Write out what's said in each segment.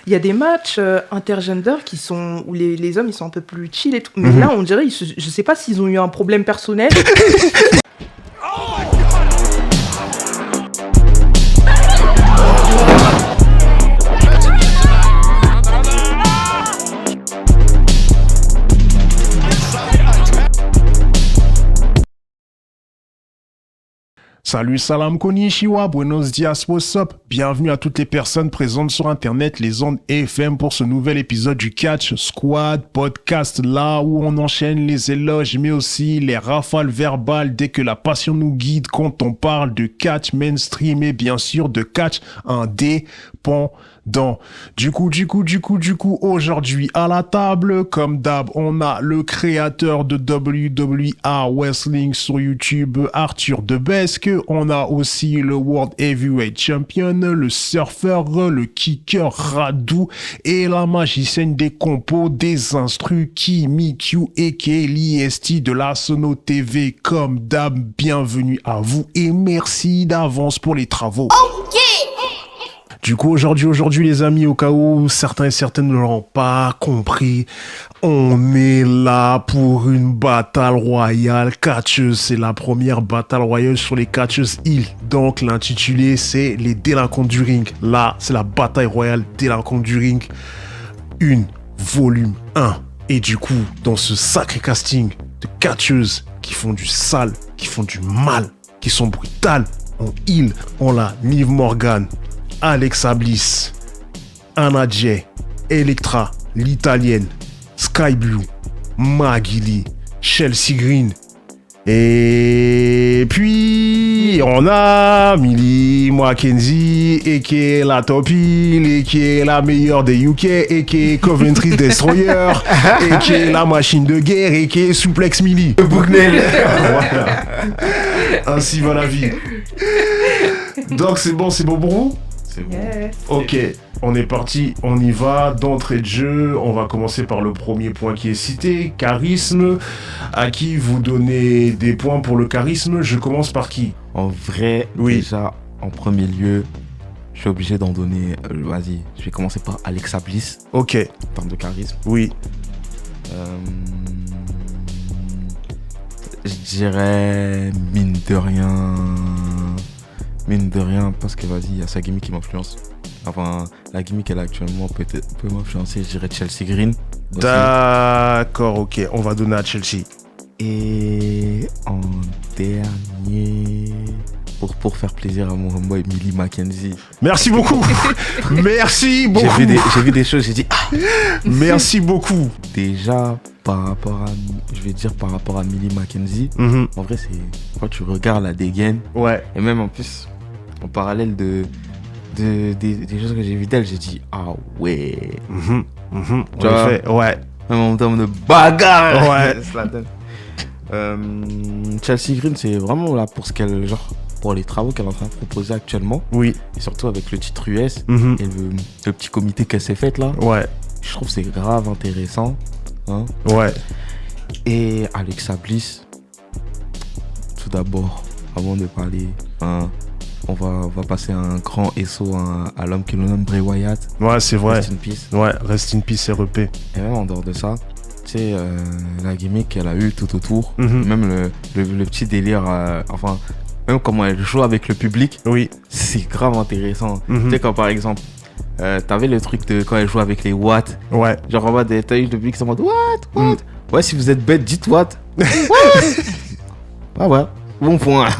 Il y a des matchs intergender où les hommes ils sont un peu plus chill et tout. Mais là, on dirait, je sais pas s'ils ont eu un problème personnel. Salut, salam, konnichiwa, buenos dias, what's up? Bienvenue à toutes les personnes présentes sur Internet, les ondes FM pour ce nouvel épisode du Catch Squad Podcast, là où on enchaîne les éloges, mais aussi les rafales verbales dès que la passion nous guide quand on parle de catch mainstream et bien sûr de catch indépendant. Du coup, aujourd'hui à la table, comme d'hab, on a le créateur de WWE Wrestling sur YouTube, Arthur Debesque. On a aussi le World Heavyweight Champion, le surfeur, le kicker Radou et la magicienne des compos, des instrus, Kimi Q aka l'IST de la Sono TV. Comme d'hab, bienvenue à vous et merci d'avance pour les travaux. Du coup, aujourd'hui, les amis, au cas où certains et certaines ne l'ont pas compris, on est là pour une Battle Royale catcheuse. C'est la première Battle Royale sur les catcheuses Hill. Donc, l'intitulé, c'est les délinquants du ring. Là, c'est la Bataille Royale délinquants du ring 1, volume 1. Et du coup, dans ce sacré casting de catcheuses qui font du sale, qui font du mal, qui sont brutales, en Hill, on a Liv Morgan, Alexa Bliss, Anna Jay, Electra, l'italienne, Sky Blue, Maggie Lee, Chelsea Green. Et puis, on a Millie Mackenzie, aka la top heel, aka la meilleure des UK, aka Coventry Destroyer, aka la machine de guerre, aka Suplex Millie. Voilà. Ainsi va la vie. Donc c'est bon pour vous? Yeah. Ok, on est parti, on y va. D'entrée de jeu, on va commencer par le premier point qui est cité, charisme. À qui vous donnez des points pour le charisme? Je commence par qui? En vrai, déjà, en premier lieu, je suis obligé d'en donner... vas-y, je vais commencer par Alexa Bliss. Ok. En termes de charisme. Oui. Je dirais mine de rien, parce que vas-y, il y a sa gimmick qui m'influence. Enfin, la gimmick qu'elle a actuellement peut m'influencer, je dirais Chelsea Green. Aussi. D'accord, ok, on va donner à Chelsea. Et en dernier, pour faire plaisir à mon homeboy Millie Mackenzie. Merci beaucoup. Merci beaucoup. J'ai vu des choses, j'ai dit Merci beaucoup. Déjà, par rapport à Millie Mackenzie, en vrai, c'est quand tu regardes la dégaine, ouais. Et même en plus, en parallèle des choses que j'ai vues d'elle, j'ai dit ah ouais. En effet, ouais. Même en termes de bagarre. Ouais. Chelsea Green, c'est vraiment là pour pour les travaux qu'elle est en train de proposer actuellement. Oui. Et surtout avec le titre US et le petit comité qu'elle s'est fait là. Ouais. Je trouve que c'est grave intéressant. Hein. Ouais. Et Alexa Bliss, tout d'abord, avant de parler, on va passer un grand SO à l'homme que l'on nomme Bray Wyatt. Ouais, c'est vrai. Rest in peace. Ouais, rest in peace, REP. Et même en dehors de ça, tu sais, la gimmick qu'elle a eu tout autour, même le petit délire, même comment elle joue avec le public, oui, c'est grave intéressant. Tu sais, quand par exemple, t'avais le truc de quand elle joue avec les Watts. Ouais. Genre en mode, t'as eu le public qui s'en mode What? Ouais, si vous êtes bête, dites What? Ah ouais, bon point.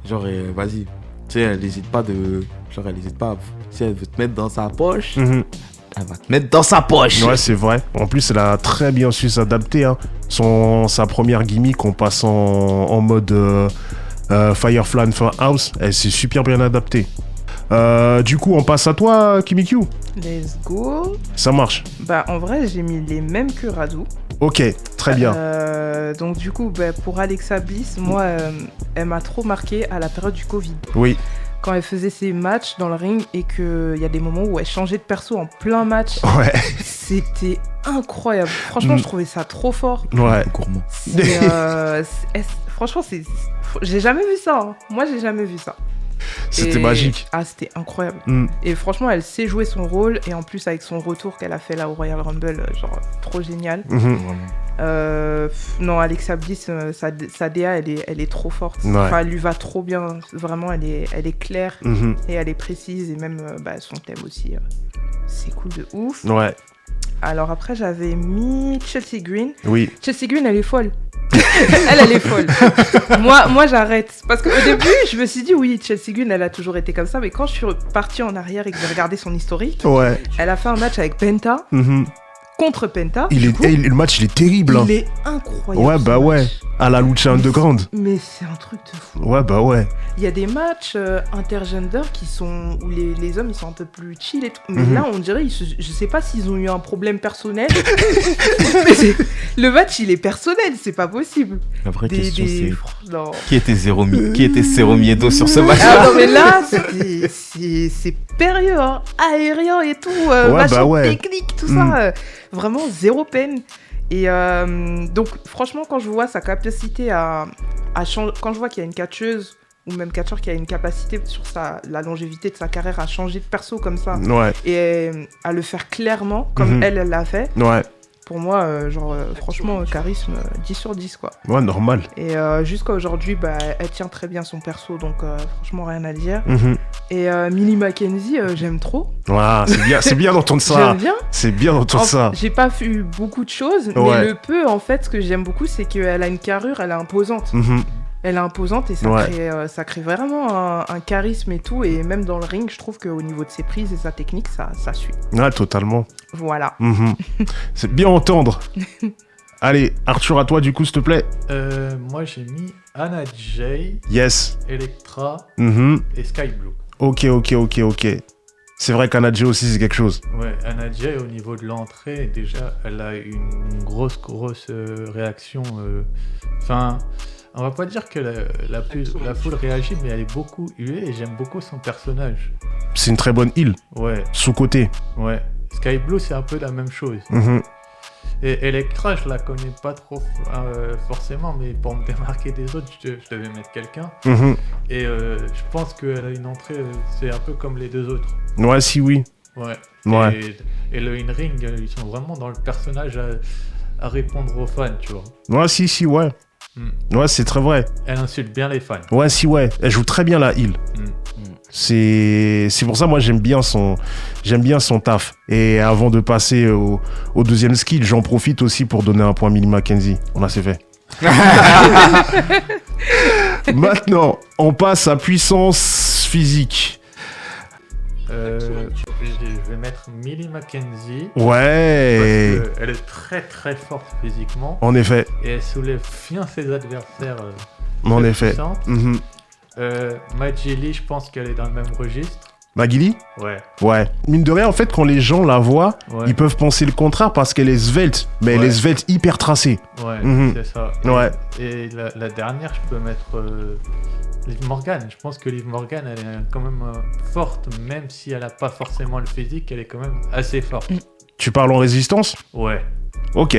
Genre, vas-y. Tu sais, elle n'hésite pas si elle veut te mettre dans sa poche, elle va te mettre dans sa poche. Ouais, c'est vrai. En plus, elle a très bien su s'adapter. Hein. Sa première gimmick, en passant en mode Firefly Funhouse, elle s'est super bien adaptée. Du coup, on passe à toi, Kimi Q. Let's go. Ça marche. Bah, en vrai, j'ai mis les mêmes que Radou. Ok, très bien. Donc, du coup, pour Alexa Bliss, moi, elle m'a trop marqué à la période du Covid. Oui. Quand elle faisait ses matchs dans le ring et qu'il y a des moments où elle changeait de perso en plein match. Ouais. C'était incroyable. Franchement, je trouvais ça trop fort. Ouais. Gourmand. Franchement, j'ai jamais vu ça. Hein. Moi, j'ai jamais vu ça. C'était magique. Ah, c'était incroyable. Mm. Et franchement, elle sait jouer son rôle. Et en plus, avec son retour qu'elle a fait là au Royal Rumble, genre, trop génial. Mhm. Non, Alexa Bliss, sa DA, elle est trop forte. Ouais. Enfin, elle lui va trop bien. Vraiment, elle est claire Mhm. et elle est précise. Et même son thème aussi, c'est cool de ouf. Ouais, Alors après, j'avais mis Chelsea Green. oui. Chelsea Green, elle est folle. elle est folle. Moi, j'arrête. Parce qu'au début, je me suis dit, oui, Chelsea Green, elle a toujours été comme ça. Mais quand je suis partie en arrière et que j'ai regardé son historique, Ouais. elle a fait un match avec Penta, Mhm. contre Penta. Le match, il est terrible. Hein. Il est incroyable. Ouais, bah ce ouais. match. À la Lucha Underground. Mais c'est un truc de fou. Ouais, bah ouais. Il y a des matchs intergender où les hommes ils sont un peu plus chill et tout. Mais Mhm. là, on dirait, je sais pas s'ils ont eu un problème personnel. Mais le match, il est personnel, c'est pas possible. La vraie question, c'est Non. qui était Zero Miedo sur ce match? Ah non, mais là, c'est périlleux, hein. Aérien et tout, machin bah ouais. technique, tout ça. Vraiment zéro peine. Et donc, franchement, quand je vois sa capacité à changer, quand je vois qu'il y a une catcheuse ou même catcheur qui a une capacité sur la longévité de sa carrière à changer de perso comme ça Ouais, et à le faire clairement, comme Mhm. elle l'a fait, ouais. pour moi, franchement, charisme 10 sur 10, quoi. Ouais, normal. Et jusqu'à aujourd'hui, elle tient très bien son perso, donc franchement, rien à dire. Mhm. Et Millie McKenzie, j'aime trop. Ouais, c'est bien d'entendre ça. J'aime bien. C'est bien d'entendre ça. J'ai pas vu beaucoup de choses, Ouais. mais le peu, en fait, ce que j'aime beaucoup, c'est qu'elle a une carrure, elle est imposante. Mhm. Elle est imposante et ça, Ouais. ça crée vraiment un charisme et tout. Et même dans le ring, je trouve qu'au niveau de ses prises et sa technique, ça suit. Ouais, totalement. Voilà. Mhm. C'est bien entendre. Allez, Arthur, à toi, du coup, s'il te plaît. Moi, j'ai mis Anna Jay, Yes. Electra Mhm. et Sky Blue. Ok. C'est vrai qu'Anna Jay aussi, c'est quelque chose. Ouais, Anna Jay, au niveau de l'entrée, déjà, elle a une grosse réaction. Enfin, on va pas dire que la foule réagit, mais elle est beaucoup huée et j'aime beaucoup son personnage. C'est une très bonne île, Ouais, sous-côté. ouais. Sky Blue, c'est un peu la même chose. Mhm. Et Electra, je la connais pas trop forcément, mais pour me démarquer des autres, je devais mettre quelqu'un. Mhm. Et je pense qu'elle a une entrée, c'est un peu comme les deux autres. Ouais, si, oui. Ouais. Ouais. Et le in-ring, ils sont vraiment dans le personnage à répondre aux fans, tu vois. Ouais, si, ouais. Ouais, c'est très vrai. Elle insulte bien les fans. Ouais, si, ouais. Elle joue très bien la île. C'est pour ça, moi, j'aime bien son taf. Et avant de passer au deuxième skill, j'en profite aussi pour donner un point à Millie McKenzie. On a c'est fait. Maintenant, on passe à puissance physique. Je vais mettre Millie McKenzie. Ouais. Parce qu'elle est très très forte physiquement. En effet. Et elle soulève bien ses adversaires. En très effet. puissantes. Mhm. Maggie Lee, je pense qu'elle est dans le même registre. Maggie? Ouais. Ouais. Mine de rien, en fait, quand les gens la voient, Ouais. ils peuvent penser le contraire parce qu'elle est svelte. Mais elle Ouais. est svelte hyper tracée. Ouais, Mhm. c'est ça. Ouais. Et la dernière, je peux mettre Liv Morgan. Je pense que Liv Morgan, elle est quand même forte, même si elle n'a pas forcément le physique, elle est quand même assez forte. Tu parles en résistance? Ouais. Ok.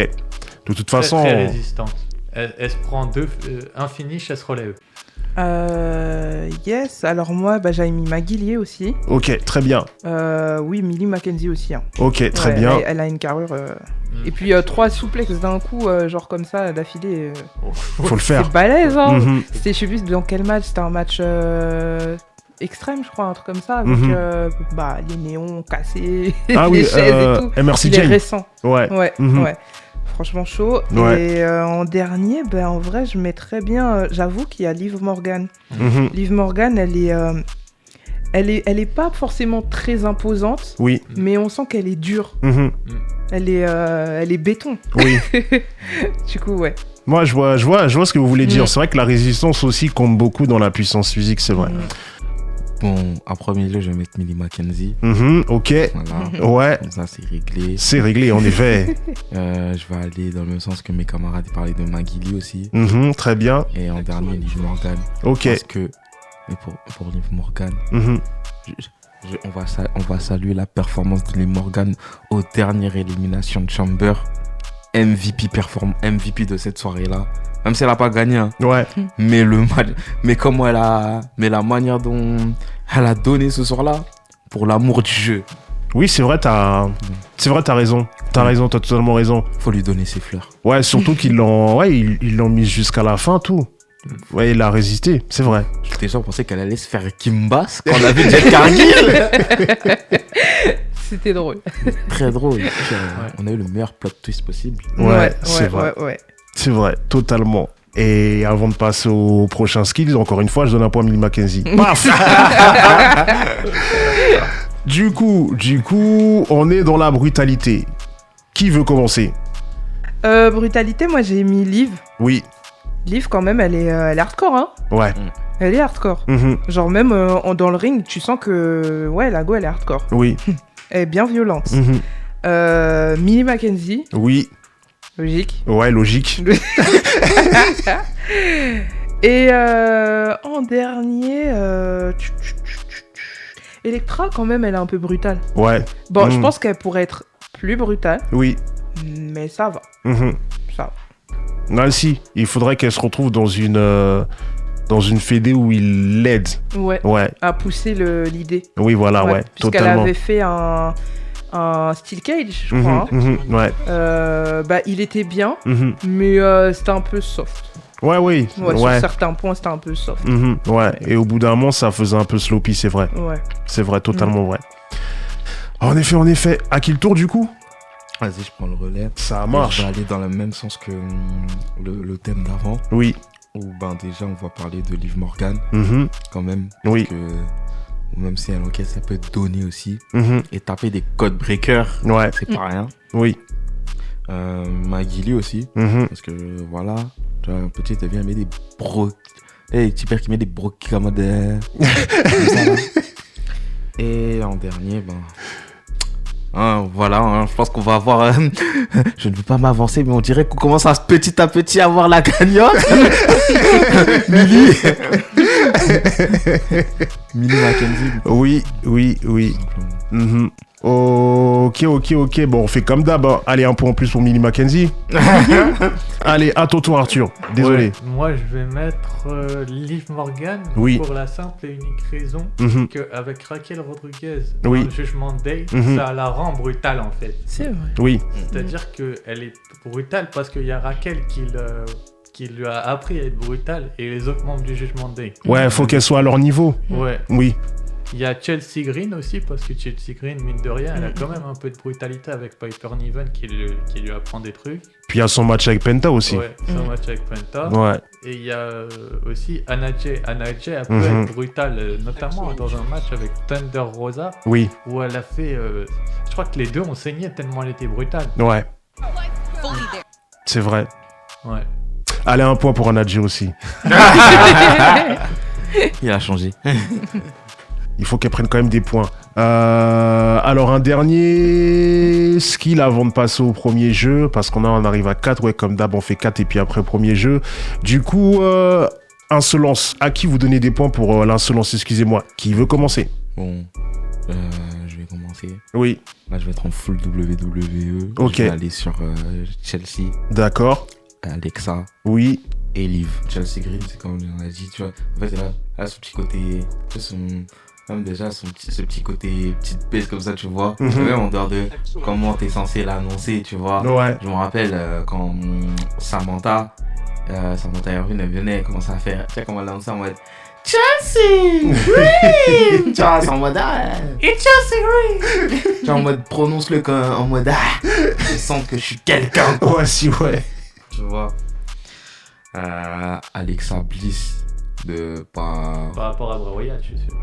De toute façon... Très résistante. Elle se prend un finish, elle se relève. Yes, alors moi, j'avais mis Maggie Lee aussi. Ok, très bien. Oui, Millie McKenzie aussi. Hein. Ok, très Ouais, bien. Elle a une carrure. Et puis 3 souplexes d'un coup, genre comme ça, d'affilée. Faut le faire. C'est balèze, hein. Mhm. C'était, je sais plus dans quel match, c'était un match extrême, je crois, un truc comme ça, avec Mhm. les néons cassés, Ah les oui, chaises et tout. MRC Il est Jane. récent. Ouais. Ouais, Mhm. ouais. Franchement chaud. Ouais. Et en dernier, en vrai, je mettrais bien. J'avoue qu'il y a Liv Morgan. Mhm. Liv Morgan, elle est pas forcément très imposante, Oui. mais on sent qu'elle est dure. Mhm. Elle est béton. Oui. Du coup, ouais. Moi, je vois ce que vous voulez dire. Mhm. C'est vrai que la résistance aussi compte beaucoup dans la puissance physique, c'est vrai. Bon, en premier lieu, je vais mettre Millie McKenzie. Mhm, ok. Voilà. Ouais. Comme ça, c'est réglé. C'est réglé, en effet. Je vais aller dans le même sens que mes camarades et parler de Maggie Lee aussi. Mhm, très bien. Et en dernier, Liv Morgan. Ok. Parce que, mais pour Liv Morgan, Mhm. on va saluer la performance de Liv Morgan aux dernières éliminations de Chamber. MVP de cette soirée-là. Même si elle a pas gagné, hein. Ouais. Mais comment la manière dont elle a donné ce soir-là, pour l'amour du jeu. Oui, c'est vrai, t'as raison. T'as totalement raison. Faut lui donner ses fleurs. Ouais, surtout qu'ils l'ont mis jusqu'à la fin, tout. Ouais, il a résisté, c'est vrai. J'étais sûr pensé qu'elle allait se faire Kimbas quand on a vu Jet Cargill. C'était drôle. Très drôle. On a eu le meilleur plot twist possible. Ouais, c'est vrai. Ouais. C'est vrai, totalement. Et avant de passer au prochain skills, encore une fois, je donne un point à Millie Mackenzie. Paf. Du coup, on est dans la brutalité. Qui veut commencer? Brutalité, moi j'ai mis Liv. Oui. Liv, quand même, elle est hardcore, hein. Ouais. Elle est hardcore. Genre, même dans le ring, tu sens que, ouais, la go, elle est hardcore. Oui. Elle est bien violente. Millie Mackenzie. Oui. Logique. Ouais, logique. Et en dernier, Electra, quand même, elle est un peu brutale. Ouais. Bon, je pense qu'elle pourrait être plus brutale. Oui. Mais ça va. Ça va. Non, si. Il faudrait qu'elle se retrouve dans une fédé où il l'aide. Ouais. Ouais. À pousser l'idée. Oui, voilà, ouais. Puisqu'elle Totalement. avait fait un Steel Cage, je crois. Ouais. Bah, il était bien, mais c'était un peu soft. Ouais, oui. Ouais, sur certains points, c'était un peu soft. Ouais. Et au bout d'un moment, ça faisait un peu sloppy, c'est vrai. Ouais. C'est vrai, totalement vrai. En effet. À qui le tour, du coup? Vas-y, je prends le relais. Ça marche. Je vais aller dans le même sens que le thème d'avant. Oui. Où déjà on va parler de Liv Morgan quand même. Oui. Que, même si elle enquête, ça peut donner aussi. Et taper des code breakers, ouais. C'est pas rien. Oui. Maggie Lee aussi. Parce que voilà, tu vois, un petit elle vient mettre des bro. Petit père qui met des bro qui comme des. Et en dernier, voilà, je pense qu'on va avoir. Je ne veux pas m'avancer, mais on dirait qu'on commence à petit avoir la gagnante. Millie Mackenzie. Oui. Ok. Bon, on fait comme d'hab. Allez, un point en plus pour Millie Mackenzie. Allez, à ton tour, Arthur. Désolé. Ouais, moi, je vais mettre Liv Morgan pour la simple et unique raison qu'avec Raquel Rodriguez, dans le Judgment Day, ça la rend brutale en fait. C'est vrai. Oui. C'est-à-dire qu'elle est brutale parce qu'il y a Raquel qui lui a appris à être brutale et les autres membres du Judgment Day. Ouais, faut qu'elle soit à leur niveau. Ouais. Oui. Il y a Chelsea Green aussi, parce que Chelsea Green, mine de rien, elle a quand même un peu de brutalité avec Piper Niven qui lui apprend des trucs. Puis il y a son match avec Penta aussi. Ouais, son match avec Penta. Ouais. Et il y a aussi Anna Jay. Anna Jay, elle peut être brutale, notamment dans un match avec Thunder Rosa. Oui. Où elle a fait... je crois que les deux ont saigné tellement elle était brutale. Ouais. C'est vrai. Ouais. Allez, un point pour Anadji aussi. Il a changé. Il faut qu'elle prenne quand même des points. Alors, un dernier skill avant de passer au premier jeu, parce qu'on arrive à 4. Ouais, comme d'hab, on fait 4 et puis après, premier jeu. Du coup, insolence. À qui vous donnez des points pour l'insolence? Excusez-moi. Qui veut commencer? Bon, je vais commencer. Oui. Là, je vais être en full WWE. Ok. Je vais aller sur Chelsea. D'accord. Alexa. Oui. Et Liv. Chelsea Green, c'est comme on a dit, tu vois. En fait, là son petit côté... Même déjà, ce petit côté petite baisse comme ça, tu vois. Même en dehors de comment t'es censé l'annoncer, tu vois. Ouais. Je me rappelle quand Samantha Irvine, elle venait, elle commençait à faire... Tu sais comment elle annonçait en mode... Chelsea Green. Tu vois, c'est en mode... It's Chelsea Green. Tu vois, en mode... Prononce-le en mode... je sens que je suis quelqu'un. Ouais, si, ouais. Tu vois. Alexa Bliss par rapport à Bray Wyatt, je suis sûr.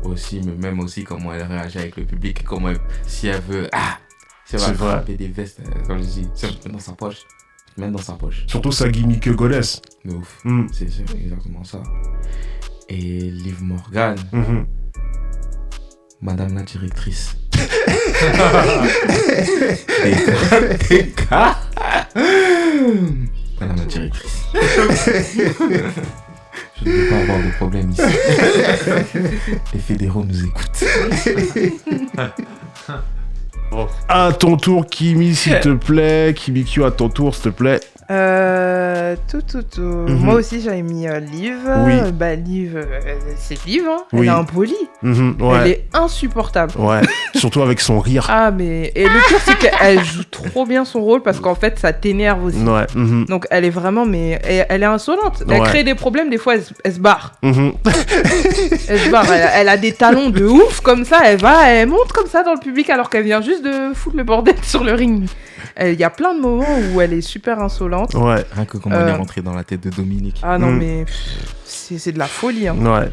Aussi, mais même aussi comment elle réagit avec le public, comment si elle veut si elle va frapper des vestes, comme je dis, si elle se met dans sa poche, mettre dans sa poche. Surtout sa gimmick goddess. De ouf. C'est exactement ça. Et Liv Morgan, Madame la directrice. Des cas. Madame la directrice. Je ne veux pas avoir de problème ici. Les fédéraux nous écoutent. À ton tour, Kimi, s'il te plaît. Kimi Q, à ton tour, s'il te plaît. Moi aussi, j'avais mis Liv. Oui. Liv, c'est Liv, hein. Oui. Elle a un poli. Elle Ouais. est insupportable. Ouais. Surtout avec son rire. Ah, mais... Et le pire, c'est qu'elle joue trop bien son rôle parce qu'en fait, ça t'énerve aussi. Ouais. Donc, elle est vraiment... Mais elle est insolente. Elle Ouais. crée des problèmes, des fois, elle se barre. Mhm. Elle se barre. Elle a des talons de ouf, comme ça. Elle monte comme ça dans le public alors qu'elle vient juste de foutre le bordel sur le ring. Il y a plein de moments où elle est super insolente. Ouais. Rien que comment elle est rentrée dans la tête de Dominique. Ah non, Mm. mais c'est de la folie. Hein. Ouais.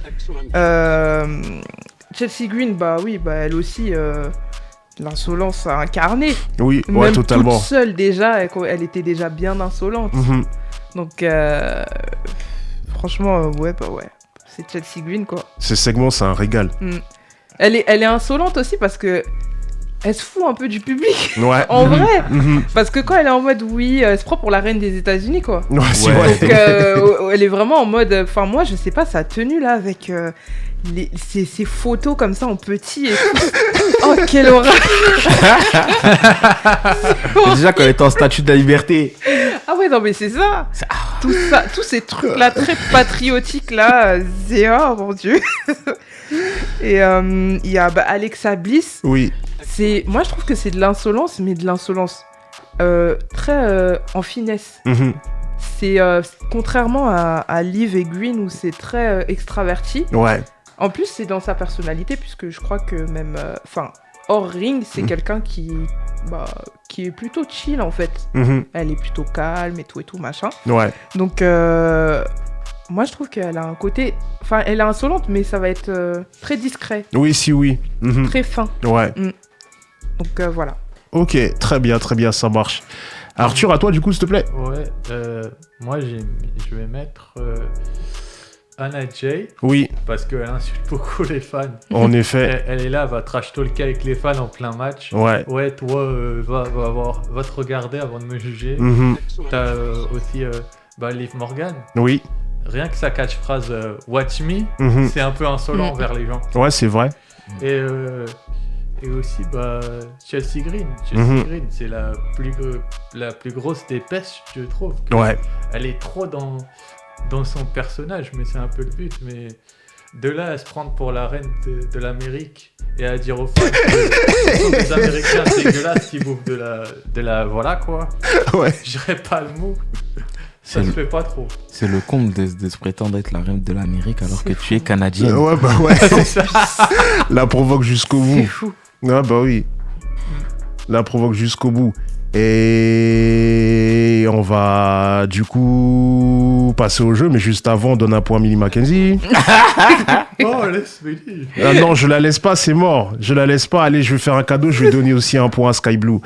Chelsea Green, elle aussi, l'insolence à incarner. Oui, ouais, Même totalement. toute seule déjà, elle était déjà bien insolente. Mhm. Donc, franchement, ouais. C'est Chelsea Green, quoi. Ces segments, c'est un régal. Elle est insolente aussi parce que elle se fout un peu du public. Ouais. En vrai. Mhm. Parce que quand elle est en mode, elle se prend pour la reine des États-Unis, quoi. Ouais, c'est Ouais. vrai. Donc, elle est vraiment en mode... Enfin, moi, je sais pas, sa tenue, là, avec ces photos comme ça, en petit et tout. Oh, quelle horreur. Déjà, quand elle était en statue de la liberté. Ah ouais, non, mais c'est ça. Tous ces trucs-là, très patriotiques-là, c'est... Oh, mon Dieu. Et il y a Alexa Bliss. Oui. Moi, je trouve que c'est de l'insolence, mais de l'insolence très en finesse. Mhm. C'est contrairement à Liv et Green où c'est très extraverti. Ouais. En plus, c'est dans sa personnalité puisque je crois que même, hors ring, c'est quelqu'un qui est plutôt chill en fait. Mhm. Elle est plutôt calme et tout machin. Ouais. Donc moi, je trouve qu'elle a un côté, elle est insolente, mais ça va être très discret, Oui, si, oui. Mhm. très fin. Ouais. Donc voilà. Ok, très bien, ça marche. Arthur, à toi, du coup, s'il te plaît. Ouais, moi je vais mettre Anna Jay Oui, parce qu'elle insulte beaucoup les fans. en effet. Elle est là, elle va trash talker avec les fans en plein match. Ouais. Ouais, toi, va te regarder avant de me juger. Mhm. T'as aussi Liv Morgan. Oui. Rien que sa catchphrase Watch me, Mhm. c'est un peu insolent Mm. envers les gens. Ouais, c'est vrai. Et aussi Chelsea Green. Mhm. Green, c'est la plus grosse des pêches, je trouve. Ouais. Elle est trop dans son personnage, mais c'est un peu le but. Mais de là à se prendre pour la reine de l'Amérique et à dire aux fans que ce sont des Américains dégueulasses qui bouffent de la voilà quoi. Ouais. J'irais pas le mot. Ça C'est se fait pas trop. C'est le comble de se prétendre être la reine de l'Amérique alors C'est que tu es canadienne. Ouais, bah ouais. C'est ça. La provoque jusqu'au C'est bout. fou. Ah, bah oui. La provoque jusqu'au bout. Et on va du coup passer au jeu, mais juste avant, on donne un point à Millie Mackenzie. Oh, laisse-moi dire. Ah non, je la laisse pas, c'est mort. Je la laisse pas. Allez, je vais faire un cadeau, je vais donner aussi un point à Sky Blue.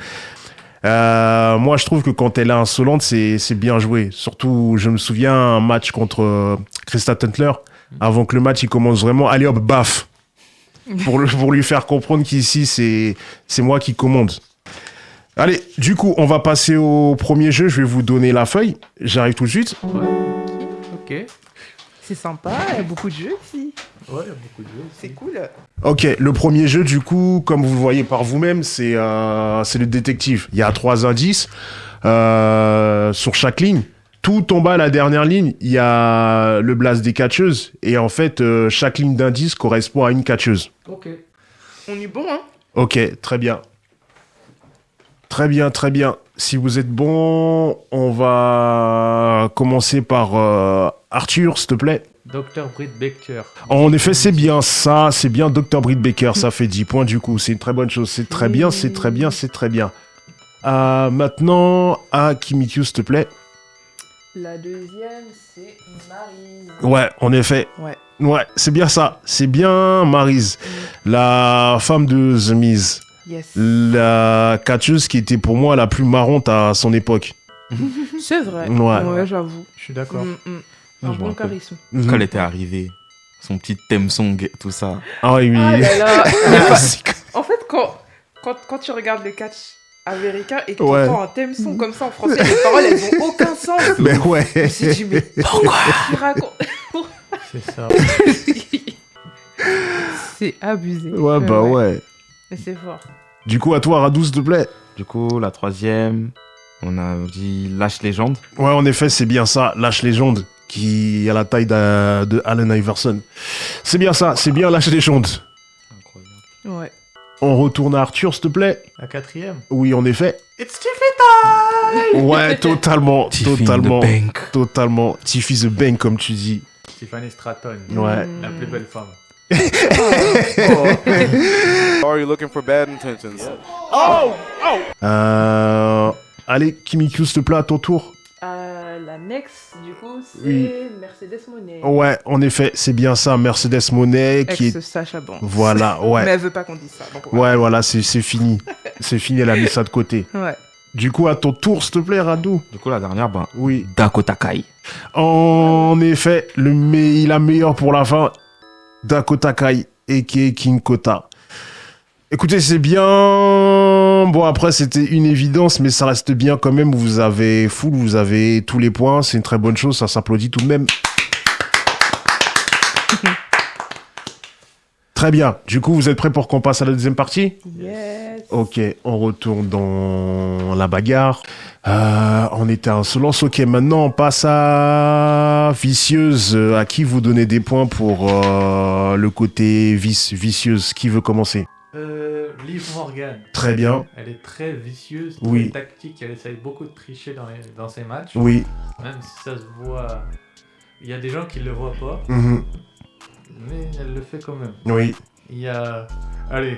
Moi, je trouve que quand elle est insolente, c'est bien joué. Surtout, je me souviens un match contre Krista Tentler. Avant que le match il commence vraiment, allez hop, baf. Pour lui faire comprendre qu'ici, c'est moi qui commande. Allez, du coup, on va passer au premier jeu. Je vais vous donner la feuille. J'arrive tout de suite. Ok. C'est sympa, il y a beaucoup de jeux ici. Ouais, il y a beaucoup de jeux. C'est cool. Ok, le premier jeu, du coup, comme vous le voyez par vous-même, c'est le détective. Il y a 3 indices sur chaque ligne. Tout en bas, la dernière ligne, il y a le blast des catcheuses. Et en fait, chaque ligne d'indice correspond à une catcheuse. Ok. On est bon, hein. Ok, très bien. Très bien, très bien. Si vous êtes bon, on va commencer par Arthur, s'il te plaît. Dr. Britt Baker. En effet, c'est bien ça, c'est bien Dr. Britt Baker, ça fait 10 points du coup, c'est une très bonne chose, c'est très bien, c'est très bien, c'est très bien. Maintenant, à Kimikyu, s'il te plaît. La deuxième, c'est Maryse. Ouais, en effet. Ouais. Ouais, c'est bien ça, c'est bien Maryse, la femme de The Miz, Yes. la catcheuse qui était pour moi la plus marrante à son époque. C'est vrai. Ouais. J'avoue. Je suis d'accord. Un Je me bon rappelle. charisme. Quand elle était arrivée, son petit theme song, tout ça. Ah oui, oui. Ah là là. En fait, quand tu regardes le catch américain et que tu Ouais. entends un thème son comme ça en français, les paroles, elles ont aucun sens. Mais ouais. Je me suis dit, mais pourquoi tu racontes C'est ça. C'est abusé. Ouais, bah ouais. Mais c'est fort. Du coup, à toi, Radou, s'il te plaît. Du coup, la troisième, On a dit Lâche Légende. Ouais, en effet, c'est bien ça. Lâche Légende, qui a la taille de Allen Iverson. C'est bien ça, c'est bien Lâche Légende. Incroyable. Ouais. On retourne à Arthur, s'il te plaît. La 4e. Oui, en effet. It's Tiffy time! Ouais, totalement, Tiffy totalement, in the bank. totalement. Tiffy the Bank, comme tu dis. Tiffany Stratton. Ouais. La plus belle femme. Are you looking for bad intentions? Allez, Kimikyu, s'il te plaît, à ton tour. La next, du coup, c'est Oui. Mercedes Moné. Ouais, en effet, c'est bien ça, Mercedes Moné, qui est... Ex-Sacha Banks. Voilà, Mais ouais. elle veut pas qu'on dise ça. Donc Ouais, voilà, c'est fini. C'est fini, elle a mis ça de côté. Ouais. Du coup, à ton tour, s'il te plaît, Radou. Du coup, la dernière, ben, Oui. Dakota Kai. En effet, la meilleure pour la fin, Dakota Kai, a.k.a. King Kota. Écoutez, c'est bien... Bon, après, c'était une évidence, mais ça reste bien quand même. Vous avez tous les points. C'est une très bonne chose, ça s'applaudit tout de même. Très bien. Du coup, vous êtes prêts pour qu'on passe à la deuxième partie ? Yes. Ok, on retourne dans la bagarre. On était à insolence. Ok, maintenant on passe à vicieuse. À qui vous donnez des points pour le côté vicieuse ? Qui veut commencer ? Liv Morgan. Très bien. Elle est très vicieuse, Oui. très tactique. Elle essaye beaucoup de tricher dans ses matchs. Oui. Même si ça se voit. Il y a des gens qui le voient pas, Mhm. mais elle le fait quand même. Oui. Il y a. Allez.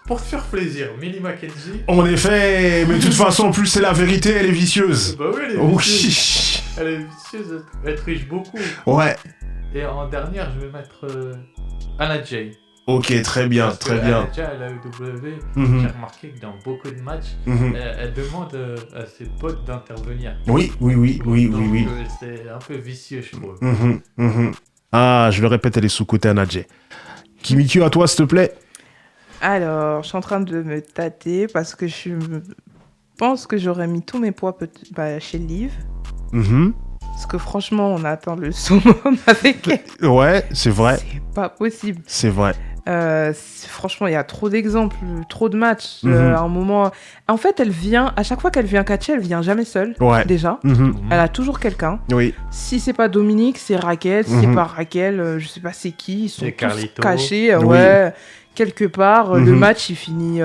Pour te faire plaisir, Millie McKenzie. En effet, mais de toute façon, plus c'est la vérité, elle est vicieuse. Bah oui, elle est vicieuse. Oui. Elle est vicieuse, elle triche beaucoup. Ouais. Et en dernière, je vais mettre Anna Jay. Ok, très bien, Parce que très bien. Anna Jay, à la EW, Mhm. j'ai remarqué que dans beaucoup de matchs, Mhm. elle demande à ses potes d'intervenir. Oui. Donc, c'est un peu vicieux, je trouve. Mhm, mhm. Ah, je le répète, elle est sous-côté Anadje. Kimikyu, à toi, s'il te plaît. Alors, je suis en train de me tâter parce que je pense que j'aurais mis tous mes poids chez Liv. Mhm. Parce que franchement, on attend le summum avec elle. Ouais, c'est vrai, C'est pas possible. c'est vrai. Franchement, il y a trop d'exemples, trop de matchs. Mhm. À un moment... En fait, à chaque fois qu'elle vient catcher, elle vient jamais seule, Ouais. déjà. Mhm. Elle a toujours quelqu'un. Oui, Si c'est pas Dominique, c'est Raquel. Si c'est Mhm. pas Raquel, je sais pas c'est qui. Ils sont C'est tous Carlito. cachés, Oui. ouais, quelque part. Le Mhm. match, il finit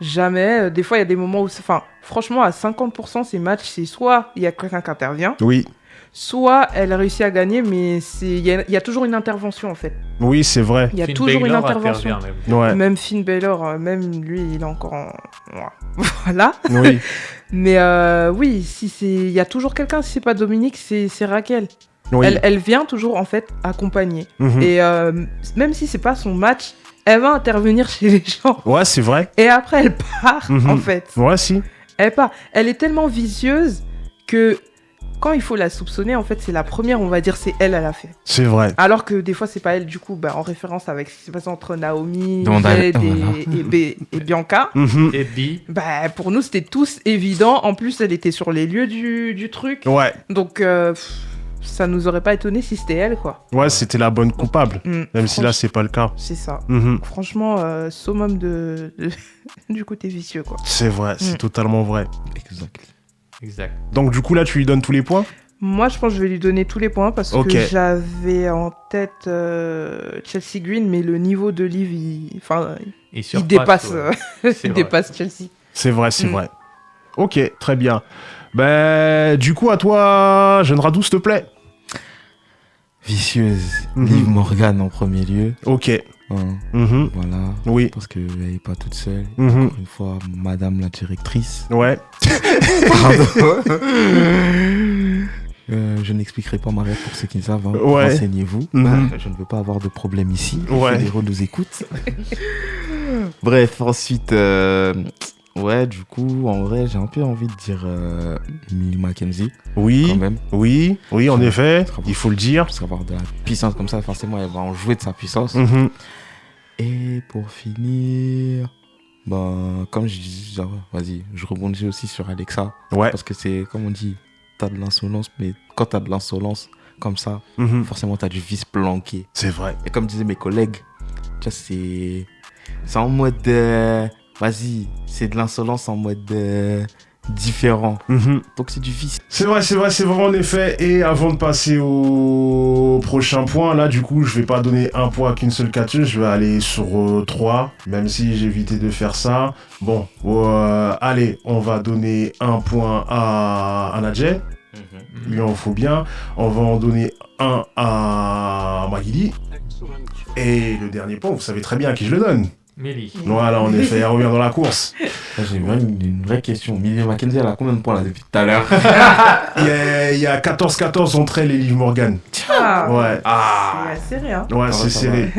jamais. Des fois, il y a des moments où... Enfin, franchement, à 50%, ces matchs, c'est soit il y a quelqu'un qui intervient, oui, soit elle réussit à gagner, mais il y a toujours une intervention, en fait. oui, c'est vrai. Il y a Finn toujours une Balor intervention. intervient même. Ouais, Même Finn Balor, même lui, il est encore en... Voilà. oui, Mais oui, il y a toujours quelqu'un. Si c'est pas Dominique, c'est Raquel. oui. Elle vient toujours, en fait, accompagner. Mhm. Et même si c'est pas son match, elle va intervenir chez les gens. Ouais, c'est vrai. Et après, elle part, Mhm. en fait. Ouais, si. Elle part. Elle est tellement vicieuse que quand il faut la soupçonner, en fait, c'est la première, on va dire, c'est elle l'a fait. C'est vrai. Alors que des fois, c'est pas elle, du coup, en référence avec ce qui se passe entre Naomi, Demande Jade voilà. et Bianca. Mhm. Et B. Pour nous, c'était tous évident. En plus, elle était sur les lieux du truc. Ouais, Donc, ça nous aurait pas étonné si c'était elle, quoi. ouais, c'était la bonne coupable. Même si là, Franch- c'est pas le cas. C'est ça. Mhm. Franchement, summum du côté vicieux, quoi. C'est vrai, c'est totalement vrai. Exact. Donc, du coup, là, tu lui donnes tous les points ? Moi, je pense que je vais lui donner tous les points parce Ok. que j'avais en tête Chelsea Green, mais le niveau de Liv, il surpasse, dépasse, ouais. C'est il vrai. dépasse Chelsea. C'est vrai, c'est Mm. vrai. Ok, très bien. Ben, du coup, à toi, jeune Radou, s'il te plaît. Vicieuse. Mhm. Liv Morgan en premier lieu. Ok. Hein, Mhm. voilà. Oui. Parce qu'elle n'est pas toute seule. Mhm. Encore une fois, madame la directrice. Ouais. Pardon. Je n'expliquerai pas ma rêve pour ceux qui ne savent. Hein. Ouais. Renseignez-vous. Mhm. Je ne veux pas avoir de problème ici. Ouais. Les fédéraux nous écoutent. Bref, ensuite, ouais, du coup, en vrai, j'ai un peu envie de dire Millie McKenzie, quand Oui. même. Oui. Oui, en Ça va. effet. Ça va. Il faut le dire. Parce qu'avoir de la puissance comme ça, forcément, elle va en jouer de sa puissance. Mhm. Et pour finir, comme je dis, genre, vas-y, je rebondis aussi sur Alexa. Ouais. Parce que c'est, comme on dit, t'as de l'insolence, mais quand t'as de l'insolence comme ça, Mhm. forcément, t'as du vice planqué. C'est vrai. Et comme disaient mes collègues, tu vois, c'est en mode, vas-y, c'est de l'insolence en mode, différents. Donc c'est difficile. C'est vrai, c'est vrai en effet. Et avant de passer au prochain point, là du coup je vais pas donner un point à qu'une seule catcheuse, je vais aller sur 3, même si j'ai évité de faire ça. Bon, allez, on va donner un point à Nadjet. Il en faut bien. On va en donner un à Maghili. Et le dernier point, vous savez très bien à qui je le donne. Mélie. Voilà, en effet, elle revient dans la course. J'ai une vraie question. Millie Mackenzie, elle a combien de points là depuis tout à l'heure? Il y a 14-14 entre elle et Liv Morgan. Ah, Ouais. c'est serré, hein. Ouais, Ça c'est va, ça serré.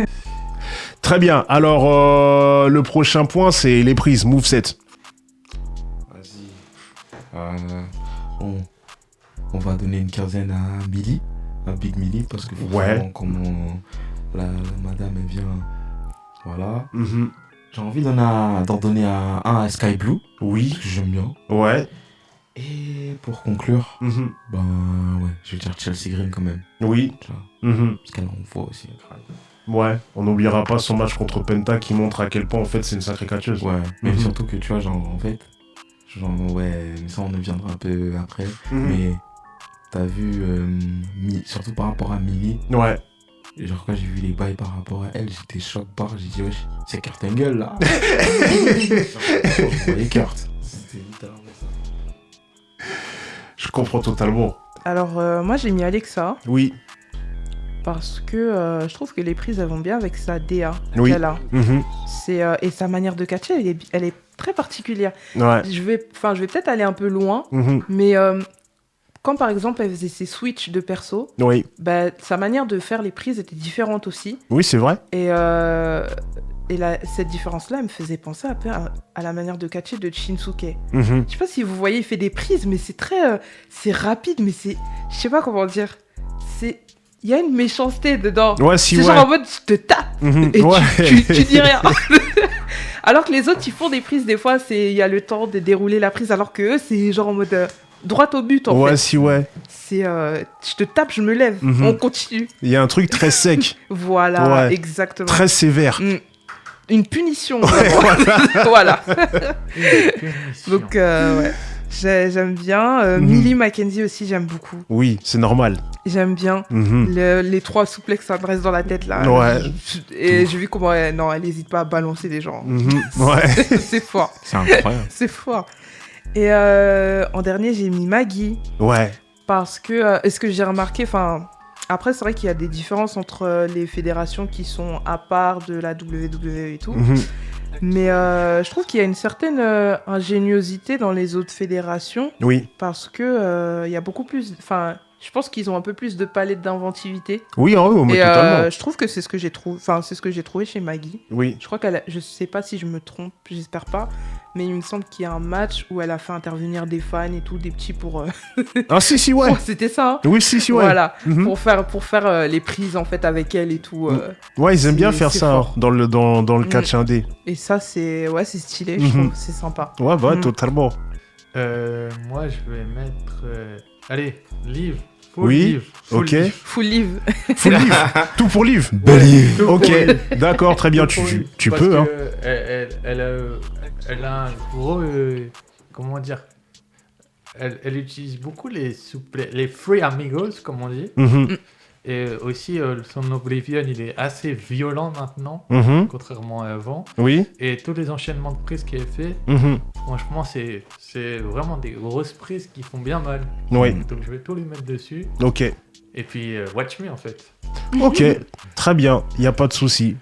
Très bien. Alors, le prochain point, c'est les prises, moveset. Vas-y. On va donner une quinzaine à Millie, à Big Millie, parce que Ouais. comment la madame elle vient. Voilà. Mhm. J'ai envie d'en donner un à Sky Blue, Oui. parce que j'aime bien. Ouais. Et pour conclure, Mhm. ben ouais, je vais dire Chelsea Green quand même. Oui. Tu vois, Mhm. parce qu'elle en voit aussi. Ouais. On n'oubliera pas son match contre Penta qui montre à quel point en fait c'est une sacrée catcheuse. Ouais, mais Mhm. surtout que tu vois, genre en fait, genre ouais, mais ça on en viendra un peu après. Mhm. Mais t'as vu, surtout par rapport à Millie, Ouais. genre quand j'ai vu les bails par rapport à elle, j'étais choqué par, j'ai dit wesh, c'est Kurt Angle là. Je voyais Kurt. C'était littéralement ça. Je comprends totalement. Alors, moi, j'ai mis Alexa Oui. parce que je trouve que les prises, elles vont bien avec sa DA Oui. qu'elle a. Mhm. Et sa manière de catcher, elle est très particulière. Ouais. Je vais peut-être aller un peu loin, Mhm. mais quand, par exemple, elle faisait ses switches de perso, Oui. bah, sa manière de faire les prises était différente aussi. Oui, c'est vrai. Et cette différence-là, elle me faisait penser un peu à la manière de catcher de Shinsuke. Mhm. Je sais pas si vous voyez, il fait des prises, mais c'est très... c'est rapide, mais c'est... Je sais pas comment dire. Il y a une méchanceté dedans. Ouais, si, C'est ouais. genre en mode, je te tape Mhm. et Ouais. tu dis rien. Alors que les autres, ils font des prises, des fois, il y a le temps de dérouler la prise, alors que eux, c'est genre en mode... droit au but, en Ouais, fait. si, ouais. C'est... je te tape, je me lève. Mhm. On continue. Il y a un truc très sec, Voilà, Ouais. exactement. très sévère. Mm. Une punition. vraiment. Voilà. Donc, ouais. J'aime bien. Millie Mackenzie aussi, j'aime beaucoup. Oui, c'est normal. J'aime bien. Mhm. Les 3 souplexes s'adressent dans la tête, là. Ouais. Et j'ai vu comment elle n'hésite pas à balancer les gens. Mhm. Ouais. C'est fort. C'est incroyable. C'est fort. Et en dernier, j'ai mis Maggie. Ouais. Parce que, est-ce que j'ai remarqué, enfin, après, c'est vrai qu'il y a des différences entre les fédérations qui sont à part de la WWE et tout. Mhm. Mais je trouve qu'il y a une certaine ingéniosité dans les autres fédérations Oui. parce que il y a beaucoup plus. Enfin, je pense qu'ils ont un peu plus de palette d'inventivité. Oui, en haut, mais Et totalement. je trouve que c'est ce que j'ai trouvé. Enfin, c'est ce que j'ai trouvé chez Maggie. Oui. Je crois je sais pas si je me trompe, j'espère pas. Mais il me semble qu'il y a un match où elle a fait intervenir des fans et tout, des petits pour. Ah, si, ouais. Oh, c'était ça. Hein. Oui, si, ouais. Voilà, Mhm. pour faire les prises en fait avec elle et tout. Ouais, ils aiment bien c'est- faire c'est ça fort. dans le catch indé. Et ça, c'est stylé, Mhm. je trouve, c'est sympa. Ouais, bah, Mhm. totalement. Moi, je vais mettre... allez, Liv. Full Oui, Liv. Full ok. Liv. Full live. Full Liv. Tout pour Liv. Tout pour Ok, Liv. d'accord, très bien. Tout pour Tu Liv. peux, Parce hein. que elle a un gros... comment dire, elle utilise beaucoup les free amigos, comme on dit. Mhm. Et aussi, son Oblivion, il est assez violent maintenant, Mhm. contrairement à avant. Oui. Et tous les enchaînements de prises qu'elle fait, Mhm. franchement, c'est vraiment des grosses prises qui font bien mal. Oui. Donc je vais tout lui mettre dessus. Ok. Et puis, watch me en fait. Ok, très bien, il n'y a pas de souci.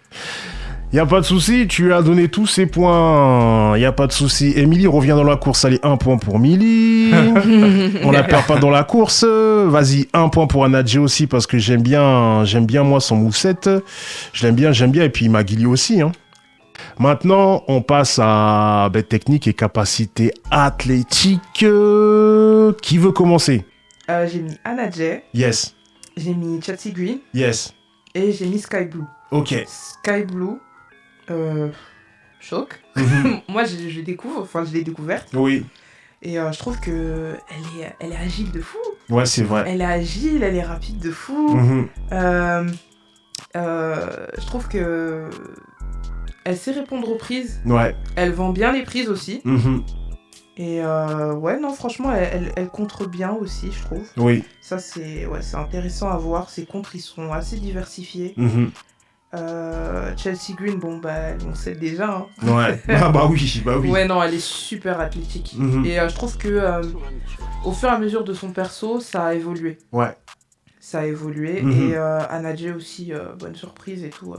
Il n'y a pas de souci, tu as donné tous ces points. Il n'y a pas de souci. Émilie revient dans la course. Allez, 1 point pour Millie. On la perd pas dans la course. Vas-y, 1 point pour Anadji aussi parce que j'aime bien moi son moveset. Je l'aime bien. Et puis Maghili aussi. Hein. Maintenant, on passe à technique et capacité athlétique. Qui veut commencer? J'ai mis Anna Jay, Yes, j'ai mis Chelsea Green yes. et j'ai mis Sky Blue. Ok. Sky Blue, choc. Mhm. Moi, je découvre, enfin, je l'ai découverte Oui. et je trouve que elle est agile de fou. Ouais, c'est vrai. Elle est agile, elle est rapide de fou. Mhm. Je trouve que elle sait répondre aux prises. Ouais. Elle vend bien les prises aussi. Mhm. Et ouais, non, franchement, elle contre bien aussi, je trouve. Oui. Ça, c'est intéressant à voir. Ses contres, ils sont assez diversifiés. Mhm. Chelsea Green, bon, bah, on sait déjà. Hein. Ouais. Ah bah oui, bah oui. Ouais, non, elle est super athlétique. Mhm. Et je trouve que au fur et à mesure de son perso, ça a évolué. Ouais. Ça a évolué. Mhm. Et Anadje aussi, bonne surprise et tout.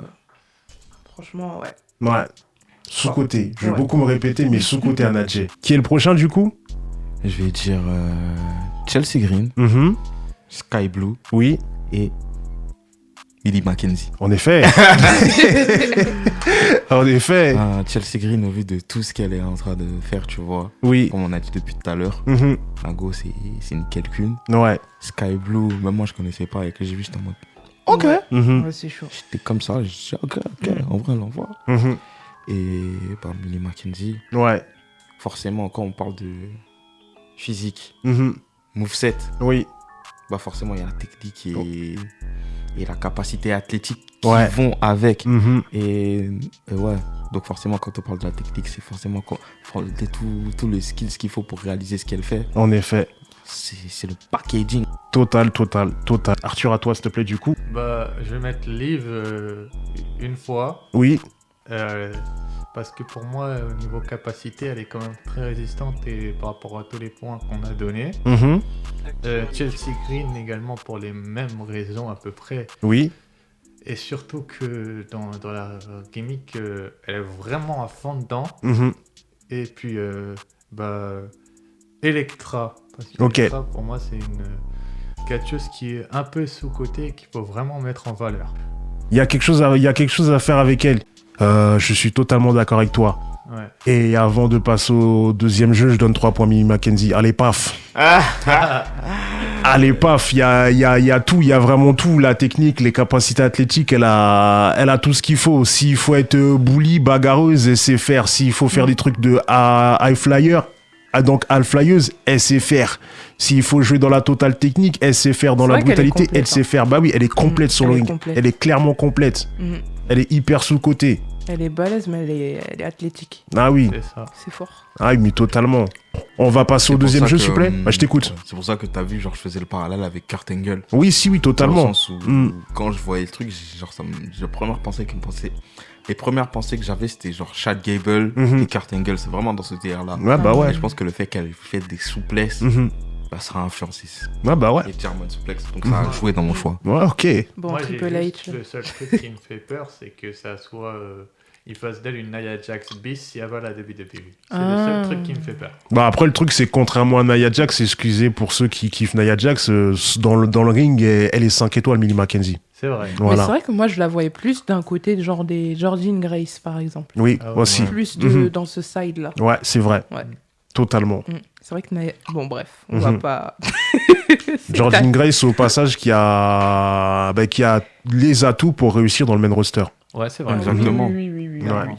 Franchement, ouais. Ouais. Sous-côté. Je vais Ouais. beaucoup me répéter, mais sous-côté Anadje. Qui est le prochain du coup? Je vais dire Chelsea Green, Mhm. Sky Blue Oui, et Millie Mackenzie. en effet. En effet. Chelsea Green, au vu de tout ce qu'elle est en train de faire, tu vois, Oui. comme on a dit depuis tout à l'heure, Mhm. la go, c'est une quelqu'une. Ouais. Sky Blue, même moi, je connaissais pas et que j'ai vu, j'étais en mode, Ok. Ouais, Mhm. ouais, c'est chaud. j'étais comme ça, je dis, ok, en vrai, on l'envoie. Mhm. Et Millie Mackenzie, Ouais. forcément, quand on parle de physique, Mhm. moveset, Oui. bah forcément, il y a la technique et la capacité athlétique qui Ouais. vont avec. Mhm. Et ouais, donc forcément, quand on parle de la technique, c'est forcément tout le skills qu'il faut pour réaliser ce qu'elle fait. En effet. C'est le packaging. Total. Arthur, à toi, s'il te plaît, du coup. Bah, je vais mettre Liv une fois. Oui. Parce que pour moi, au niveau capacité, elle est quand même très résistante et par rapport à tous les points qu'on a donnés. Mhm. Chelsea Green également pour les mêmes raisons à peu près. Oui. Et surtout que dans la gimmick, elle est vraiment à fond dedans. Mhm. Et puis, Electra. Parce que Ok. Electra, pour moi, c'est une catcheuse qui est un peu sous-cotée et qu'il faut vraiment mettre en valeur. Il y a quelque chose à faire avec elle. Je suis totalement d'accord avec toi. Ouais. Et avant de passer au deuxième jeu, je donne 3 points à Millie Mackenzie. Allez, paf. Allez, paf. Il y a tout. Il y a vraiment tout. La technique, les capacités athlétiques, elle a tout ce qu'il faut. S'il faut être bully, bagarreuse, elle sait faire. S'il faut faire des trucs de high flyer, donc high flyeuse, elle sait faire. S'il faut jouer dans la totale technique, elle sait faire. Dans C'est la vrai qu'elle est brutalité, complète, elle sait faire. Bah oui, elle est complète sur le elle est ring. complète. Elle est clairement complète. Mhm. Elle est hyper sous-côté. Elle est balèze, mais elle est athlétique. Ah oui. C'est ça. C'est fort. Ah oui, mais totalement. On va passer au deuxième jeu, s'il vous plaît. Je t'écoute. C'est pour ça que t'as vu, genre, je faisais le parallèle avec Kurt Angle. Oui, si, oui, Dans le totalement. sens où, Mm. quand je voyais le truc, genre, les premières pensées que j'avais, c'était genre Chad Gable Mhm. et Kurt Angle. C'est vraiment dans ce délire-là. Ouais, bah ouais. Et je pense que le fait qu'elle fait des souplesses, Mhm. bah, ça a influencé. Ouais, bah ouais. Les German suplex. Donc ça a joué dans mon choix. Ouais, ok. Bon, Moi, Triple j'ai H. juste le seul truc qui me fait peur, c'est que ça soit... il fasse d'elle une Nia Jax bis si elle va à la WWE. C'est le seul truc qui me fait peur. Bah après, le truc, c'est que contrairement à Nia Jax, excusez pour ceux qui kiffent Nia Jax, dans le ring, elle est 5 étoiles, Millie Mackenzie. C'est vrai. Mais c'est Voilà. vrai que moi, je la voyais plus d'un côté, genre des Jordynne Grace, par exemple. Oui, Ah ouais, aussi. ouais. Plus Mhm. dans ce side-là. Ouais, c'est vrai. Ouais. Totalement. C'est vrai que bon, bref, on va Mhm. pas. Jordan Grace, au passage, qui a les atouts pour réussir dans le main roster. Ouais, c'est vrai. Exactement. Oui. Ouais. Ah oui.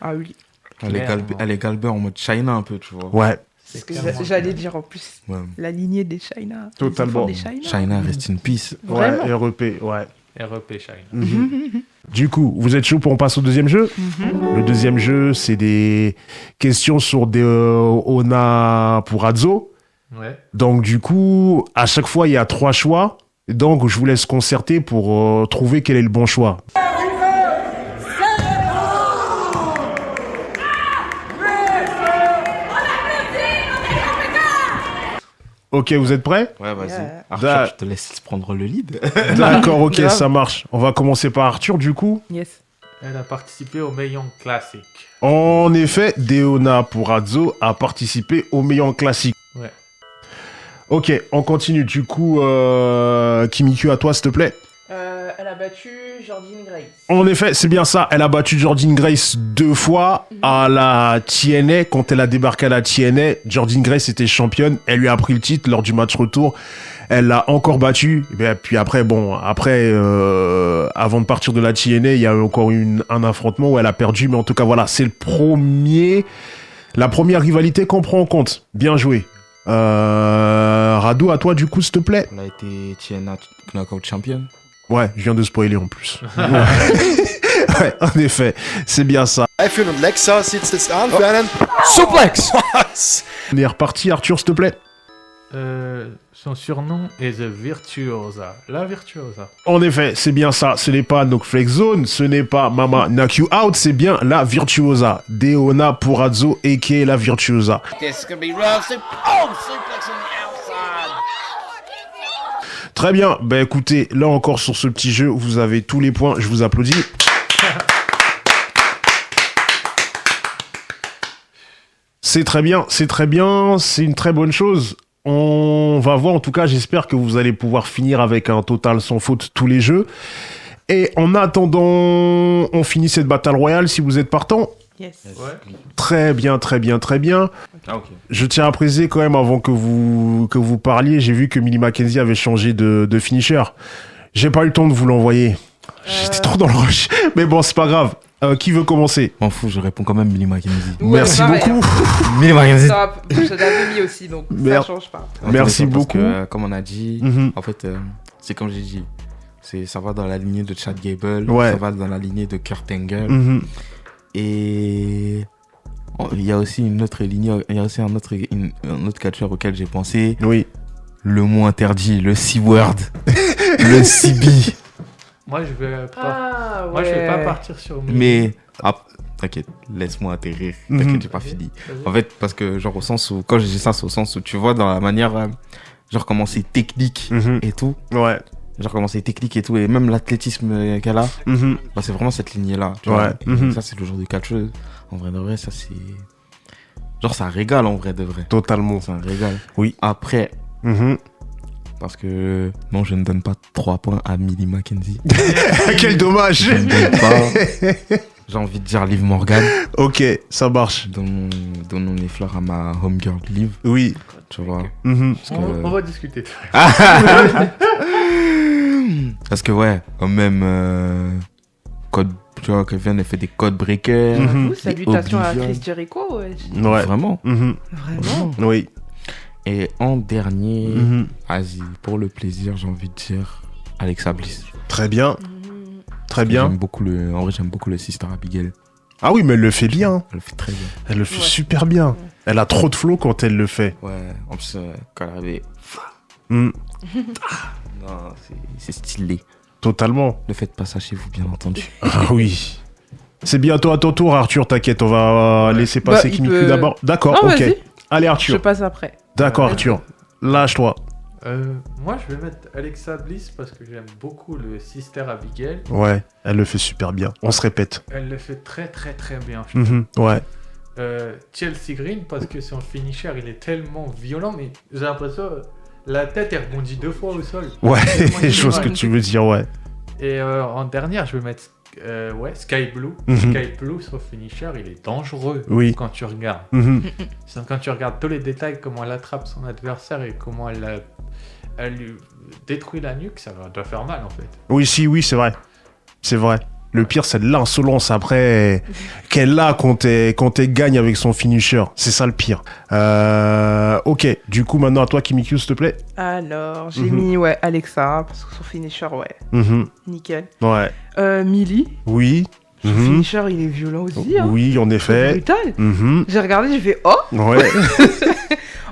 Ah oui. Elle est galbée en mode China un peu, tu vois. Ouais, C'est ce que j'allais dire en plus. Ouais. La lignée des China. Totalement. Les enfants des China, rest in peace. Vraiment. ouais, REP, ouais. REP Shine. Mhm. Du coup, vous êtes chaud pour on passe au deuxième jeu? Le deuxième jeu, c'est des questions sur des Ona pour Adzo. Ouais. Donc, Donc du coup, à chaque fois, il y a 3 choix. Donc je vous laisse concerter pour trouver quel est le bon choix. Ok, vous êtes prêts? Ouais, vas-y. Yeah. Arthur, je te laisse prendre le lead. D'accord, ok, Grave. ça marche. On va commencer par Arthur, du coup. Yes. elle a participé au Mae Young Classic. En effet, Deonna Purrazzo a participé au meilleur classique. Ouais. Ok, on continue. Du coup, Kimiku, à toi, s'il te plaît. Elle a battu Jordynne Grace. En effet, c'est bien ça. Elle a battu Jordynne Grace 2 fois à la TNA. Quand elle a débarqué à la TNA, Jordynne Grace était championne. Elle lui a pris le titre lors du match retour. Elle l'a encore battu. Et puis après, avant de partir de la TNA, il y a encore un affrontement où elle a perdu. Mais en tout cas, voilà, c'est la première rivalité qu'on prend en compte. Bien joué. Rado, à toi, du coup, s'il te plaît. Elle a été TNA Knockout Champion. Ouais, je viens de spoiler en plus. Ouais, en effet, c'est bien ça. Für einen Lexa sitzt es an für einen Suplex. On est reparti, Arthur, s'il te plaît. Son surnom est The Virtuosa. La Virtuosa. En effet, c'est bien ça. Ce n'est pas Knock Flex Zone, ce n'est pas Mama Knock You Out, c'est bien la Virtuosa. Deonna Purrazzo, a.k.a. la Virtuosa. Très bien. Ben écoutez, là encore sur ce petit jeu, vous avez tous les points. Je vous applaudis. C'est très bien, c'est très bien, c'est une très bonne chose. On va voir, en tout cas, j'espère que vous allez pouvoir finir avec un total sans faute tous les jeux. Et en attendant, on finit cette Battle Royale si vous êtes partant. Yes. Ouais. Très bien, très bien, très bien. Ah, ok. Je tiens à préciser quand même, avant que vous parliez, j'ai vu que Millie Mackenzie avait changé de finisher. J'ai pas eu le temps de vous l'envoyer. J'étais trop dans le rush. Mais bon, c'est pas grave. Qui veut commencer? M'en fous, je réponds quand même Millie Mackenzie. Ouais, Merci pareil, beaucoup. Millie Mackenzie. Je l'avais mis aussi, donc ça Merde. change pas. Merci Parce beaucoup. que, comme on a dit, Mhm. en fait, c'est comme j'ai dit. Ça va dans la lignée de Chad Gable. Ouais. Ça va dans la lignée de Kurt Angle. Mhm. Et il y a aussi une autre lignée, il y a aussi un autre catcheur auquel j'ai pensé. Oui. Le mot interdit, le C-word, le CB. Moi, je vais pas. Ah, ouais. Moi, je vais pas partir sur. Mais t'inquiète, laisse-moi atterrir. T'inquiète, j'ai pas fini. En fait, parce que genre au sens où quand je dis ça, c'est au sens où tu vois dans la manière, genre comment c'est technique Mhm. et tout. Ouais. Genre comment c'est technique et tout, et même l'athlétisme qu'elle a, Mhm. bah, c'est vraiment cette lignée-là. Tu Ouais. vois. Et Mhm. ça, c'est le genre de catcheuse. En vrai de vrai, ça c'est. Genre, ça régale en vrai de vrai. Totalement. C'est un régal. Oui. Après, Mhm. parce que non, je ne donne pas 3 points à Millie Mackenzie. Quel dommage. Je ne donne pas. J'ai envie de dire Liv Morgan. Ok, ça marche. Donnons les fleurs à ma homegirl Liv. Oui. Tu vois. Mhm. Parce que, On va discuter. parce que ouais, même code, tu vois, Kevin elle fait des code breakers. Mhm. Ouh, salutations à Oblivion. Chris Jericho. Ouais. Ouais. Vraiment. Mhm. Vraiment. Oui. Et en dernier, Mhm. vas-y, pour le plaisir, j'ai envie de dire Alexa Bliss. Très bien. Très bien. En vrai, j'aime beaucoup le Sister Abigail. Ah oui, mais elle le fait bien. Elle le fait très bien. Elle le fait Ouais. super bien. Elle a trop de flow quand elle le fait. Ouais, en plus, quand elle arrivait, Mm. non, c'est stylé. Totalement. Ne faites pas ça chez vous, bien entendu. Ah oui. C'est bientôt à ton tour, Arthur, t'inquiète, on va laisser passer Bah, il Kimiku peut- d'abord. D'accord, Ah, ok. vas-y. Allez, Je Arthur. passe après. D'accord, Ouais. Arthur. Lâche-toi. Moi, je vais mettre Alexa Bliss parce que j'aime beaucoup le Sister Abigail. Ouais, elle le fait super bien. On se répète. Elle le fait très très très bien. je trouve. Mhm. Ouais. Chelsea Green parce que son finisher il est tellement violent, mais j'ai l'impression la tête elle rebondit 2 fois au sol. Ouais, Tellement je vois ce que mal. tu veux dire, ouais. Et en dernière, je vais mettre Sky Blue. Mhm. Sky Blue, son finisher, il est dangereux Oui. quand tu regardes. Mhm. Quand tu regardes tous les détails, comment elle attrape son adversaire et comment elle lui détruit la nuque, ça doit faire mal en fait. Oui, si, oui, c'est vrai. C'est vrai. Le pire, c'est l'insolence après qu'elle a quand elle gagne avec son finisher. C'est ça le pire. Ok, du coup, maintenant à toi, Kimiku, s'il te plaît. Alors, j'ai Mhm. mis Alexa, parce que son finisher, ouais, Mhm. nickel. Ouais. Millie, Oui. son Mhm. finisher, il est violent aussi. Hein. Oui, en C'est effet. brutal. Mhm. J'ai regardé, j'ai fait oh. Ouais.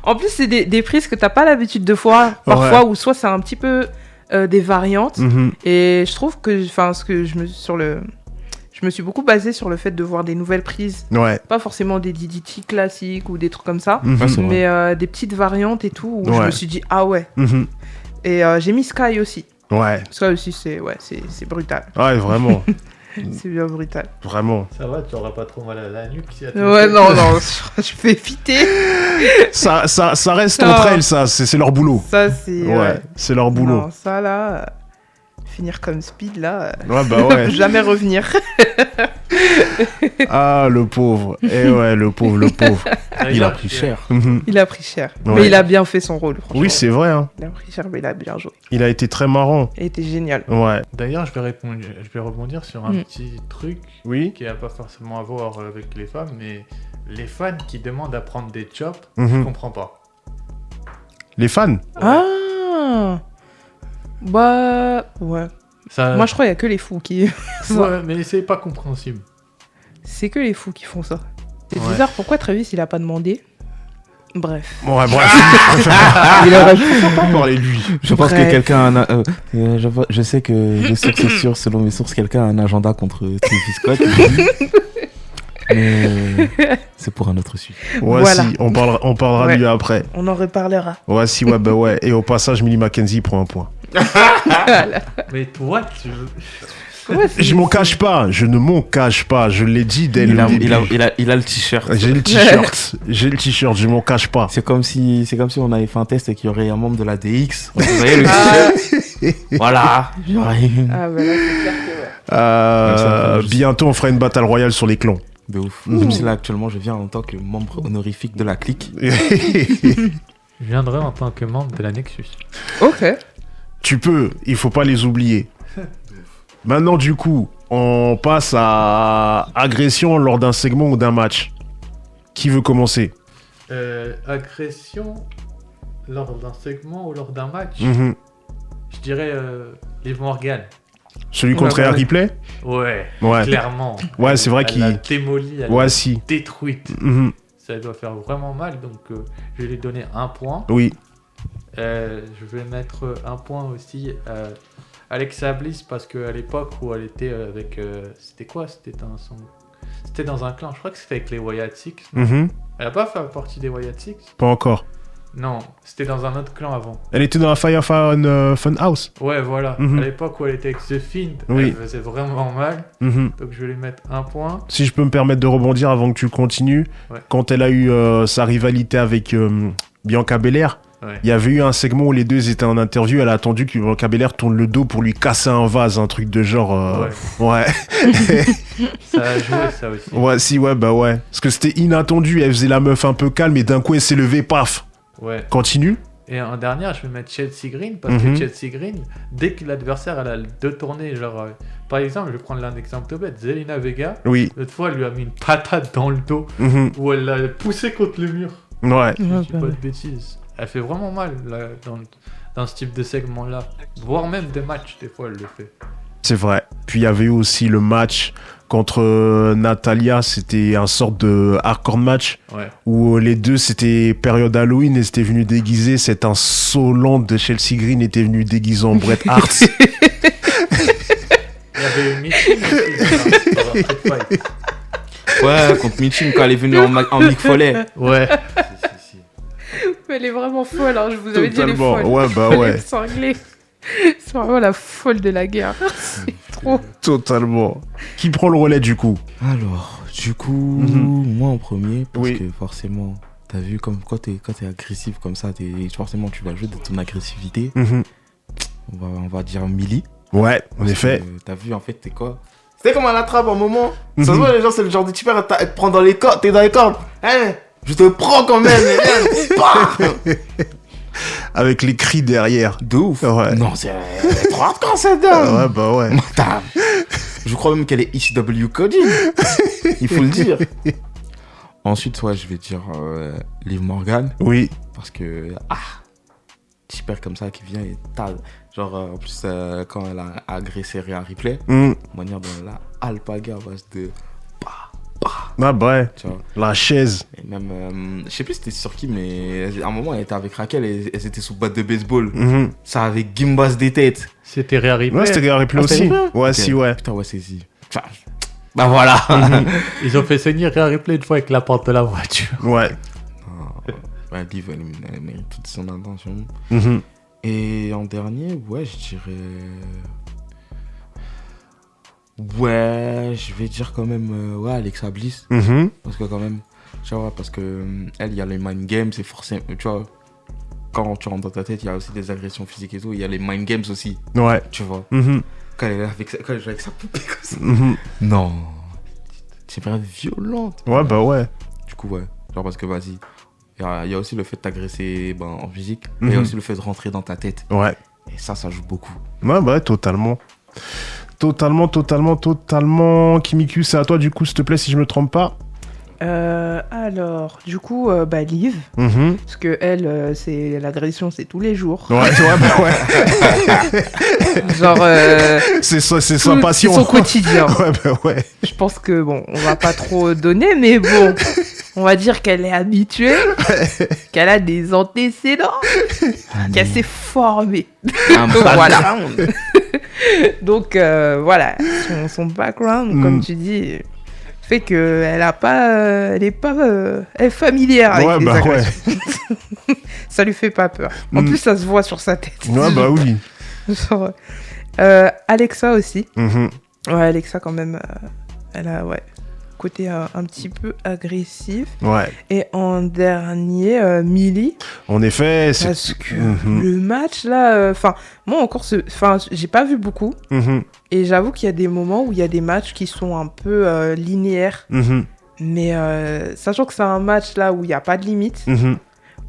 En plus, c'est des prises que t'as pas l'habitude de voir parfois, ou soit c'est un petit peu des variantes. Mhm. Et je trouve que, enfin, je me suis beaucoup basée sur le fait de voir des nouvelles prises, Ouais. pas forcément des DDT classiques ou des trucs comme ça, Mhm. Ouais, c'est vrai. mais des petites variantes et tout, où je Ouais. me suis dit ah ouais. Mhm. Et j'ai mis Sky aussi. Ouais. Sky aussi, c'est brutal. Ouais, vraiment. C'est bien brutal. Vraiment. Ça va, tu auras pas trop mal à la nuque si Ouais, non, je fais fitter. Ça reste Non. entre elles, ça. C'est leur boulot. Ça, c'est. Ouais, c'est leur boulot. Non, ça là. Finir comme Speed là. Ouais, bah ouais. Jamais revenir. Ah, le pauvre. Eh ouais, le pauvre, le pauvre. Il a pris cher. Mhm. Il a pris cher. Ouais. Mais il a bien fait son rôle, franchement. Oui, c'est vrai. Hein. Il a pris cher, mais il a bien joué. Il a été très marrant. Il était génial. Ouais. D'ailleurs, je vais rebondir sur un Mm. petit truc Oui. qui n'a pas forcément à voir avec les femmes, mais les fans qui demandent à prendre des chops, je Mhm. comprends pas. Les fans. Ah. Bah. Ouais. Ça... Moi, je crois qu'il y a que les fous qui. Ouais, mais c'est pas compréhensible. C'est que les fous qui font ça. C'est Ouais. bizarre, pourquoi Travis il a pas demandé? Bref. Ouais, bref. Il aurait pas parler de lui. Je pense Bref. que quelqu'un a je sais que de sources sûres, selon mes sources, quelqu'un a un agenda contre Travis Scott. Mais c'est pour un autre sujet. Ouais, Voilà. si, on parlera Ouais. de lui après. On en reparlera. Ouais, si, ouais, bah ouais. Et au passage, Millie McKenzie prend un point. Mais toi, tu veux... Je m'en cache pas, je ne m'en cache pas, je l'ai dit dès le début. Il a le t-shirt. J'ai le t-shirt, je m'en cache pas. C'est comme si on avait fait un test et qu'il y aurait un membre de la DX. Vous voyez le t-shirt. Voilà. J'aurais- Ah, bah là, c'est clair que ouais. Bientôt, on fera une battle royale sur les clans. De ouf. Même si là, actuellement, je viens en tant que membre honorifique de la clique. Je viendrai en tant que membre de la Nexus. Ok. Tu peux, il faut pas les oublier. Maintenant, du coup, on passe à agression lors d'un segment ou d'un match. Qui veut commencer? Agression lors d'un segment ou lors d'un match. Mhm. Je dirais Liv Morgan. Celui Ouais, contre ouais, Rhea ouais. Ripley? Ouais, Ouais. clairement. Ouais, c'est vrai Elle a qu'il... démoli, elle Ouais, a si. détruite. Mhm. Ça doit faire vraiment mal, donc je vais lui donner un point. Oui. Je vais mettre un point aussi à Alexa Bliss parce qu'à l'époque où elle était avec... c'était quoi? C'était dans un clan, je crois que c'était avec les Wyatt Six. Mhm. Elle a pas fait partie des Wyatt Six? Pas encore. Non, c'était dans un autre clan avant. Elle était dans la Fire Fun House. Ouais, voilà. Mhm. À l'époque où elle était avec The Fiend, Oui. elle faisait vraiment mal. Mhm. Donc je vais lui mettre un point. Si je peux me permettre de rebondir avant que tu continues, Ouais. quand elle a eu sa rivalité avec Bianca Belair, Ouais. il y avait eu un segment où les deux étaient en interview, elle a attendu que Bianca Belair tourne le dos pour lui casser un vase, un truc de genre... Ouais. Ça a joué ça aussi. Ouais, si, ouais, bah ouais. Parce que c'était inattendu, elle faisait la meuf un peu calme et d'un coup elle s'est levée, paf. Ouais. Continue. Et en dernière, je vais mettre Chelsea Green parce Mhm. que Chelsea Green, dès que l'adversaire elle a deux tournées, genre par exemple, je vais prendre un exemple tout bête, Zelina Vega, Oui. l'autre fois elle lui a mis une patate dans le dos Mhm. où elle l'a poussé contre le mur. Ouais. Je dis pas de bêtises. Elle fait vraiment mal là, dans ce type de segment-là. Voire même des matchs, des fois elle le fait. C'est vrai. Puis il y avait eu aussi le match contre Natalia, c'était un sorte de hardcore match Ouais. où les deux c'était période Halloween et c'était venu déguisé, cette insolente de Chelsea Green était venue déguisée en Bret Hart. Il y avait eu Mitchell aussi dans un Street Fight. Ouais, contre Mitchell quand elle est venue en Mick Foley. Ouais. Mais elle est vraiment folle, alors je vous avais dit, elle est Totalement. folle. Ouais, bah Elle ouais. est cinglée. C'est vraiment la folle de la guerre. C'est trop. Totalement. Qui prend le relais du coup? Alors, du coup, Mhm. moi en premier, parce Oui. que forcément, t'as vu, comme quand t'es agressif comme ça, forcément tu vas jouer de ton agressivité. Mhm. On va dire Millie. Ouais, en Parce effet. que, t'as vu, en fait, t'es quoi? C'était comme à la trappe un moment. Ça se Mhm. voit, les gens, c'est le genre de type, elle te prend dans les cordes, t'es dans les cordes. Hein, je te prends quand même, mais viens. Avec les cris derrière. De ouf. Ouais. Non, c'est trop hardcore cette dame. Ouais, bah ouais. Putain. Je crois même qu'elle est ECW coding. Il faut le dire. Ensuite, ouais, je vais dire Liv Morgan. Oui. Parce que, typère comme ça qui vient et t'as. Genre, en plus, quand elle a agressé Rhea Ripley, Mm. manière dont elle a alpaga à base de. Ah bah ouais. Tu vois. La chaise. Et même, je sais plus c'était sur qui, mais à un moment, elle était avec Raquel et elles étaient sous batte de baseball. Mhm. Ça avait Gimbas des têtes. C'était Rhea Ripley. Ouais, c'était Rhea Ripley Ah, c'était aussi. Ripley Ouais, Ok. si, ouais. Putain, ouais, c'est si. Enfin, bah voilà. Ils ont fait saigner Rhea Ripley une fois avec la porte de la voiture. Ouais. Ouais, Liv, elle mérite toute son attention. Mhm. Et en dernier, ouais, je dirais. Ouais, je vais dire quand même, ouais, Alexa Bliss. Mhm. Parce que quand même, tu vois, parce que elle, il y a les mind games, c'est forcément, tu vois, quand tu rentres dans ta tête, il y a aussi des agressions physiques et tout, il y a les mind games aussi, Ouais. tu vois. Mhm. Quand elle joue avec sa poupée comme ça. Mhm. Non, c'est pas violente. Ouais, bah ouais. Du coup, ouais, genre parce que vas-y, il y a aussi le fait de t'agresser en physique, mais il y a Mhm. aussi le fait de rentrer dans ta tête. Ouais. Et ça joue beaucoup. Ouais, bah ouais, totalement. Totalement. Kimiku, c'est à toi du coup, s'il te plaît, si je me trompe pas. Alors, du coup, Liv, parce que elle, c'est l'agression, c'est tous les jours. Ouais. Genre, C'est sa passion. son quotidien. Ouais. Je pense que, bon, on va pas trop donner, mais bon, on va dire qu'elle est habituée, qu'elle a des antécédents, qu'elle s'est formée. Donc, voilà. Donc, voilà, son background, comme tu dis, fait qu'elle elle est familière avec les agressions. Ça lui fait pas peur. En plus, ça se voit sur sa tête. Ouais, bah oui. Genre, Alexa aussi. Ouais, Alexa quand même, elle a côté un petit peu agressif. Ouais. Et en dernier, Millie. En effet, c'est... Parce que le match là, moi encore, j'ai pas vu beaucoup. Et j'avoue qu'il y a des moments où il y a des matchs qui sont un peu linéaires. Mais sachant que c'est un match là où il n'y a pas de limite.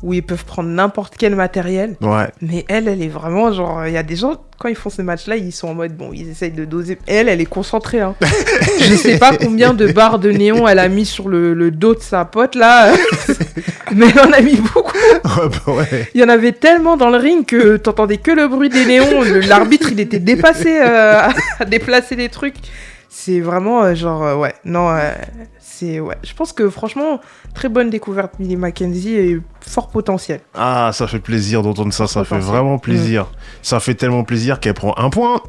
Où ils peuvent prendre n'importe quel matériel. Ouais. Mais elle est vraiment genre... Il y a des gens, quand ils font ces matchs-là, ils sont en mode... Bon, ils essayent de doser. Elle est concentrée. Hein. Je sais pas combien de barres de néon elle a mis sur le dos de sa pote, là. Mais elle en a mis beaucoup. Ouais. Il y en avait tellement dans le ring que t'entendais que le bruit des néons. L'arbitre, il était dépassé à déplacer les trucs. C'est vraiment je pense que franchement, très bonne découverte, Millie McKenzie, et fort potentiel. Ah, ça fait plaisir d'entendre ça, ça fait vraiment plaisir. Ça fait tellement plaisir qu'elle prend un point.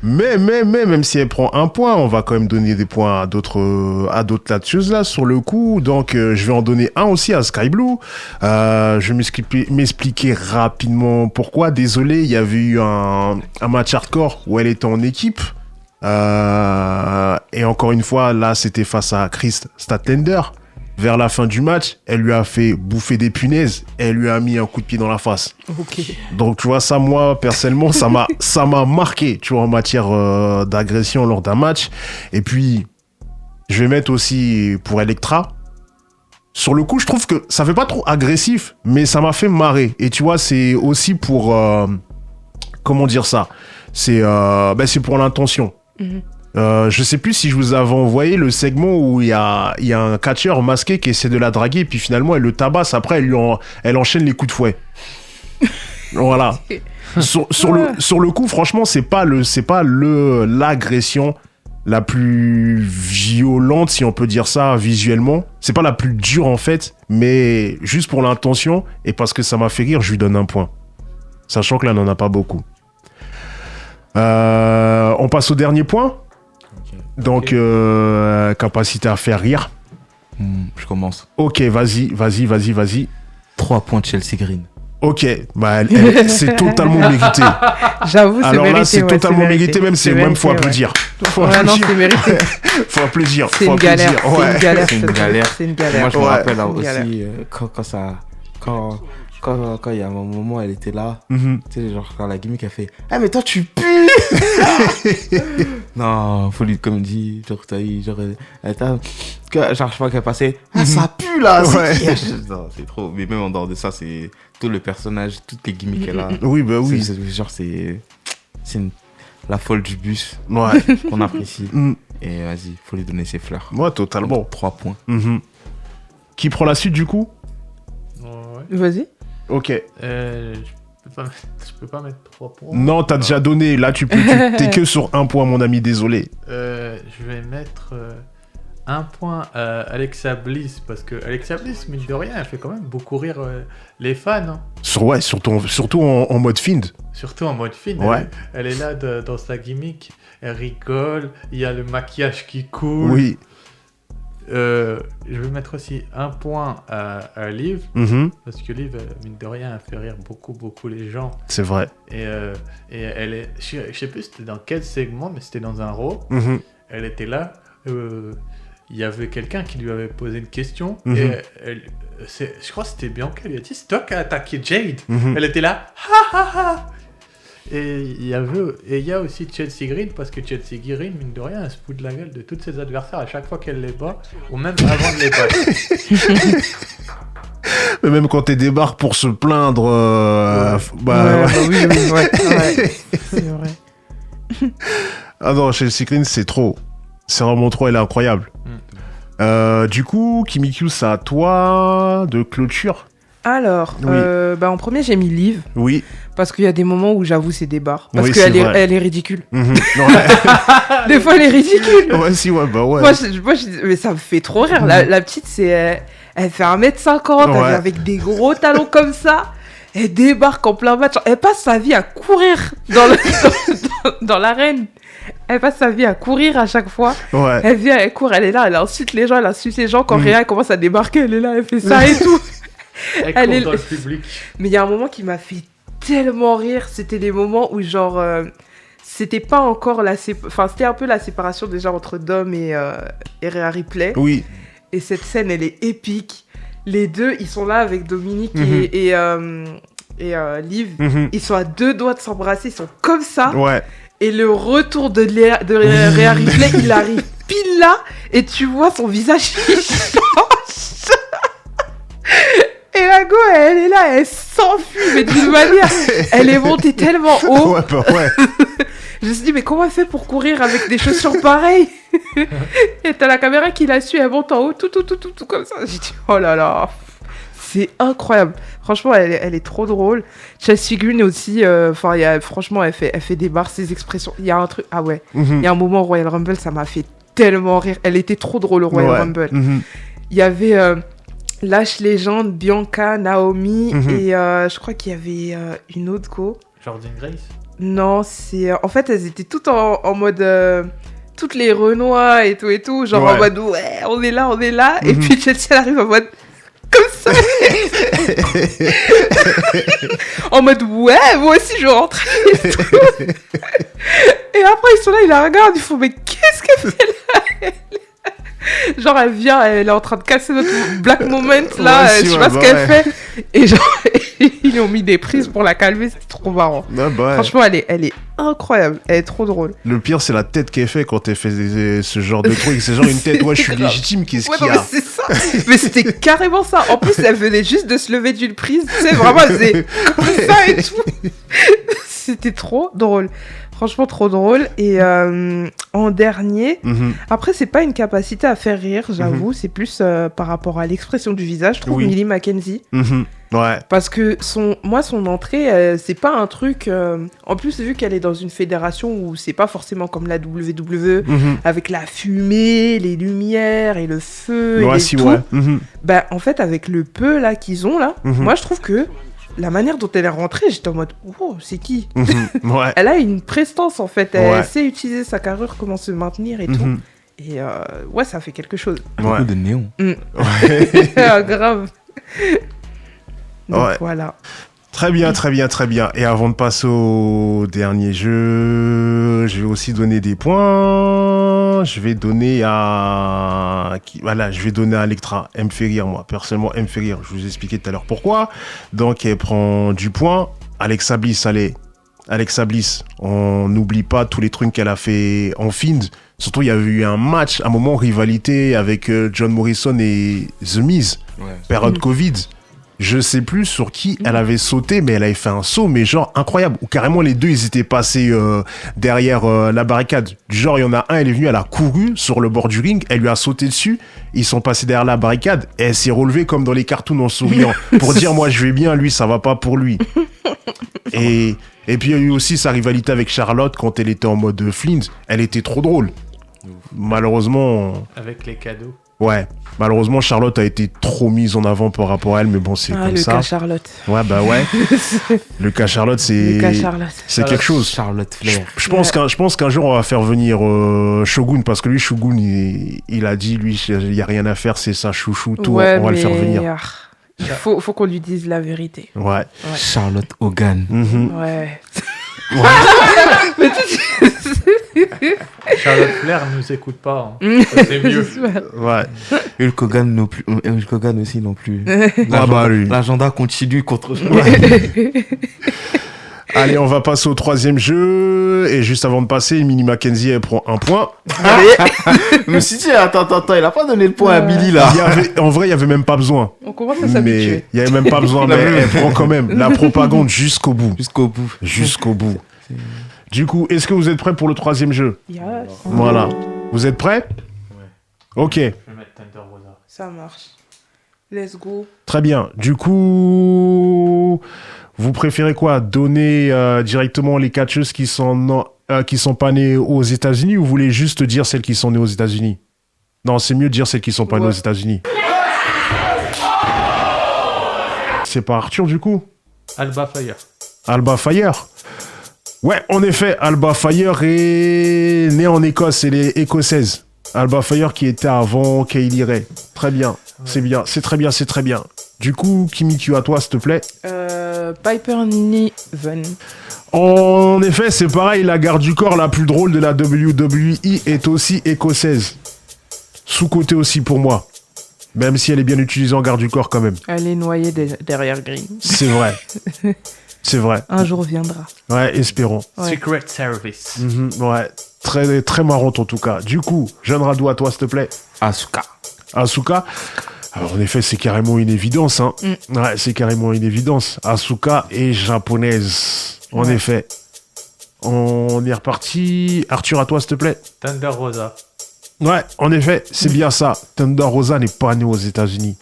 mais même si elle prend un point, on va quand même donner des points à d'autres là-dessus là sur le coup. Donc je vais en donner un aussi à Sky Blue. Je vais m'expliquer rapidement pourquoi. Désolé, il y avait eu un match hardcore où elle était en équipe. Et encore une fois, là, c'était face à Chris Statlander. Vers la fin du match, elle lui a fait bouffer des punaises. Et elle lui a mis un coup de pied dans la face. Ok. Donc, tu vois, ça, moi, personnellement, ça m'a marqué, tu vois, en matière d'agression lors d'un match. Et puis, je vais mettre aussi pour Electra. Sur le coup, je trouve que ça fait pas trop agressif, mais ça m'a fait marrer. Et tu vois, c'est aussi pour... comment dire ça ? C'est pour l'intention. Je sais plus si je vous avais envoyé le segment où il y a un catcheur masqué qui essaie de la draguer, puis finalement elle le tabasse, après elle enchaîne les coups de fouet. Voilà. Sur le coup, franchement, c'est pas l'agression la plus violente, si on peut dire ça visuellement. C'est pas la plus dure en fait, mais juste pour l'intention et parce que ça m'a fait rire, je lui donne un point. Sachant que là, on n'en a pas beaucoup. On passe au dernier point. Donc, capacité à faire rire. Je commence. Ok, vas-y. 3 points de Chelsea Green. Ok, c'est totalement mérité. J'avoue, c'est alors mérité. Là, c'est totalement mérité, même faut applaudir. Non, c'est mérité. Faut applaudir. C'est une galère. C'est une galère. Moi, je me rappelle là aussi, quand il y a un moment où elle était là, tu sais, genre quand la gimmick a fait « Ah mais toi tu pues !» Non, faut lui comme dit, genre je crois qu'elle passait « Ah ça pue là !» Non, c'est trop, mais même en dehors de ça, c'est tout le personnage, toutes les gimmicks qu'elle a. Oui, bah oui. C'est la folle du bus qu'on apprécie. Et vas-y, faut lui donner ses fleurs. Moi, totalement. 3 points. Qui prend la suite du coup ? Vas-y. Ok. Je peux pas mettre 3 points. Non, t'as déjà donné. Là, t'es que sur 1 point, mon ami. Désolé. Je vais mettre 1 point à Alexa Bliss parce que Alexa Bliss, mine de rien, elle fait quand même beaucoup rire les fans. Hein. Surtout en mode fiend. Surtout en mode fiend. Ouais. Elle est là dans sa gimmick. Elle rigole. Il y a le maquillage qui coule. Oui. Je vais mettre aussi 1 point à Liv, parce que Liv, mine de rien, elle fait rire beaucoup les gens. C'est vrai. Et elle est, je sais plus c'était dans quel segment, mais c'était dans un Raw. Elle était là, il y avait quelqu'un qui lui avait posé une question, et je crois que c'était Bianca, elle lui a dit « C'est toi qui as attaqué Jade !» Elle était là « Ha ha ha !» Et il y a aussi Chelsea Green, parce que Chelsea Green, mine de rien, elle se fout de la gueule de tous ses adversaires à chaque fois qu'elle les bat, ou même avant de les battre. Mais même quand elle débarque pour se plaindre, Oui, c'est vrai. Ah non, Chelsea Green, c'est trop. C'est vraiment trop, elle est incroyable. Du coup, Kimikyu, c'est à toi de clôture. Alors, Oui. en premier, j'ai mis Liv. Oui. Parce qu'il y a des moments où j'avoue, c'est des barres. Parce Oui, qu'elle c'est vrai. elle est ridicule. Mhm. Ouais. Des fois, elle est ridicule. Ouais, si, ouais, bah ouais. Mais ça me fait trop rire. La petite, elle fait 1m50, elle Ouais. est avec des gros talons comme ça. Elle débarque en plein match. Elle passe sa vie à courir dans l'arène. Elle passe sa vie à courir à chaque fois. Ouais. Elle vient, elle court, elle est là, elle insulte les gens, elle insulte les gens. Quand Mhm. Réa commence à débarquer, elle est là, elle fait ça et tout. Elle Elle court est- dans le public. Mais il y a un moment qui m'a fait tellement rire. C'était des moments où, genre, c'était pas encore c'était un peu la séparation déjà entre Dom et Rhea Ripley. Oui. Et cette scène, elle est épique. Les deux, ils sont là avec Dominique Mhm. et Liv. Mhm. Ils sont à 2 doigts de s'embrasser, ils sont comme ça. Ouais. Et le retour de Rhea Ripley, il arrive pile là. Et tu vois son visage qui change. Et la go, elle est là, elle s'enfuit, mais d'une manière, elle est montée tellement haut. Ouais, bah ouais. Je me suis dit, mais comment elle fait pour courir avec des chaussures pareilles? Et t'as la caméra qui la suit, elle monte en haut, tout comme ça. J'ai dit, oh là là, c'est incroyable. Franchement, elle est trop drôle. Chelsea Green aussi, franchement, elle fait des barres, ses expressions. Il y a un truc, ah ouais, Mhm. il y a un moment au Royal Rumble, ça m'a fait tellement rire. Elle était trop drôle au Royal Ouais. Rumble. Mhm. Il y avait Lash Legend, Bianca, Naomi, Mhm. et je crois qu'il y avait une autre go. Jordan Grace. Non, c'est... en fait, elles étaient toutes en mode... toutes les Renois et tout. Genre Ouais. en mode, ouais, on est là. Et Mhm. puis Chelsea, elle arrive en mode... Comme ça. En mode, ouais, moi aussi, je rentre. Et tout. Et après, ils sont là, ils la regardent, ils font, mais qu'est-ce qu'elle fait là, elle Genre, elle vient, elle est en train de casser notre black moment, là, Ouais, si, je sais ouais, pas ce bah qu'elle ouais. fait. Et genre, ils ont mis des prises pour la calmer, c'était trop marrant. Ah, bah ouais. Franchement, elle est incroyable, elle est trop drôle. Le pire, c'est la tête qu'elle fait quand elle fait ce genre de truc. C'est genre une tête, ouais, je suis légitime, qu'est-ce Ouais, qu'il non, y mais a? c'est ça. Mais c'était carrément ça. En plus, elle venait juste de se lever d'une prise. Tu sais, vraiment, elle faisait comme ça et tout. C'était trop drôle. Franchement, trop drôle. Et en dernier, Mhm. après, c'est pas une capacité à faire rire, j'avoue. C'est plus par rapport à l'expression du visage. Je trouve Oui. Millie Mackenzie. Mhm. Ouais. Parce que son entrée, c'est pas un truc. En plus, vu qu'elle est dans une fédération où c'est pas forcément comme la WWE, Mhm. avec la fumée, les lumières et le feu Ouais, et si, tout. ouais. Mhm. Bah, en fait, avec le peu là qu'ils ont là, Mhm. moi je trouve que la manière dont elle est rentrée, j'étais en mode, wow, c'est qui? Mhm. Ouais. Elle a une prestance en fait. Elle Ouais. sait utiliser sa carrure, comment se maintenir et tout. Mhm. Et ouais, ça fait quelque chose. Ouais. Beaucoup de néon. Ouais. Grave. Donc Ouais. voilà. Très bien, très bien, très bien. Et avant de passer au dernier jeu, je vais aussi donner des points. Je vais donner Voilà, je vais donner à Electra. Elle me fait rire, moi. Personnellement, elle me fait rire. Je vous ai expliqué tout à l'heure pourquoi. Donc, elle prend du point. Alexa Bliss, allez. Alexa Bliss, on n'oublie pas tous les trucs qu'elle a fait en Fiend. Surtout, il y avait eu un match, un moment rivalité avec John Morrison et The Miz. Ouais. Période Covid. Je sais plus sur qui elle avait sauté, mais elle avait fait un saut, mais genre incroyable. Ou carrément les deux, ils étaient passés derrière la barricade. Du genre, il y en a un, elle est venue, elle a couru sur le bord du ring, elle lui a sauté dessus. Ils sont passés derrière la barricade et elle s'est relevée comme dans les cartoons en souriant pour dire moi je vais bien, lui ça va pas pour lui. Et puis il y a eu aussi sa rivalité avec Charlotte quand elle était en mode Flint. Elle était trop drôle. Malheureusement. Avec les cadeaux. Ouais, malheureusement Charlotte a été trop mise en avant par rapport à elle, mais bon c'est Ah, comme le ça. cas Charlotte. Ouais bah ouais. Le cas Charlotte Le cas c'est Charlotte. quelque chose. Charlotte Flair. Je pense qu'un jour on va faire venir Shogun parce que lui Shogun il a dit lui il y a rien à faire, c'est sa chouchou tout, Ouais, on va le faire mais, venir. il faut qu'on lui dise la vérité. Ouais. Charlotte Hogan. Mhm. Ouais. Charlotte Flair nous écoute pas. Hein. Ça, c'est mieux. Ouais. Hulk Hogan non plus. Hulk Hogan aussi non plus. Ah bah lui. L'agenda continue contre. Allez, on va passer au troisième jeu et juste avant de passer, Millie Mackenzie elle prend un point. Je me suis dit, attends, il a pas donné le point à Billy là. En vrai, il y avait même pas besoin. On commence à Mais s'habituer. il y avait même pas besoin, mais elle prend quand même la propagande jusqu'au bout. Jusqu'au bout. Jusqu'au bout. Du coup, est-ce que vous êtes prêts pour le troisième jeu? Yes. Voilà. Vous êtes prêts? Ok, Je vais mettre Thunder Rosa. Ça marche. Let's go. très bien. Du coup, vous préférez quoi? Donner directement les catcheuses qui sont pas nées aux États-Unis, ou vous voulez juste dire celles qui sont nées aux États-Unis? Non, c'est mieux de dire celles qui sont pas nées aux États-Unis. C'est pas Arthur, du coup? Alba Fire. Alba Fire. Ouais, en effet, Alba Fire est née en Écosse, elle est écossaise. Alba Fire qui était avant Kaylee Ray. Très bien, c'est bien, c'est très bien, c'est très bien. Du coup, Kimikyu, à toi, s'il te plaît. Piper Niven. En effet, c'est pareil, la garde du corps la plus drôle de la WWE est aussi écossaise. Sous-côté aussi pour moi. Même si elle est bien utilisée en garde du corps quand même. Elle est noyée derrière Green. C'est vrai. C'est vrai. Un jour viendra. Ouais, espérons. Ouais. Secret Service. Ouais, très, très marrante en tout cas. Du coup, jeune Radou, à toi, s'il te plaît. Asuka. Asuka. Alors, en effet, c'est carrément une évidence. Hein. Ouais, c'est carrément une évidence. Asuka est japonaise. En effet. On est reparti. Arthur, à toi, s'il te plaît. Thunder Rosa. Ouais, en effet, c'est bien ça. Thunder Rosa n'est pas née aux États-Unis.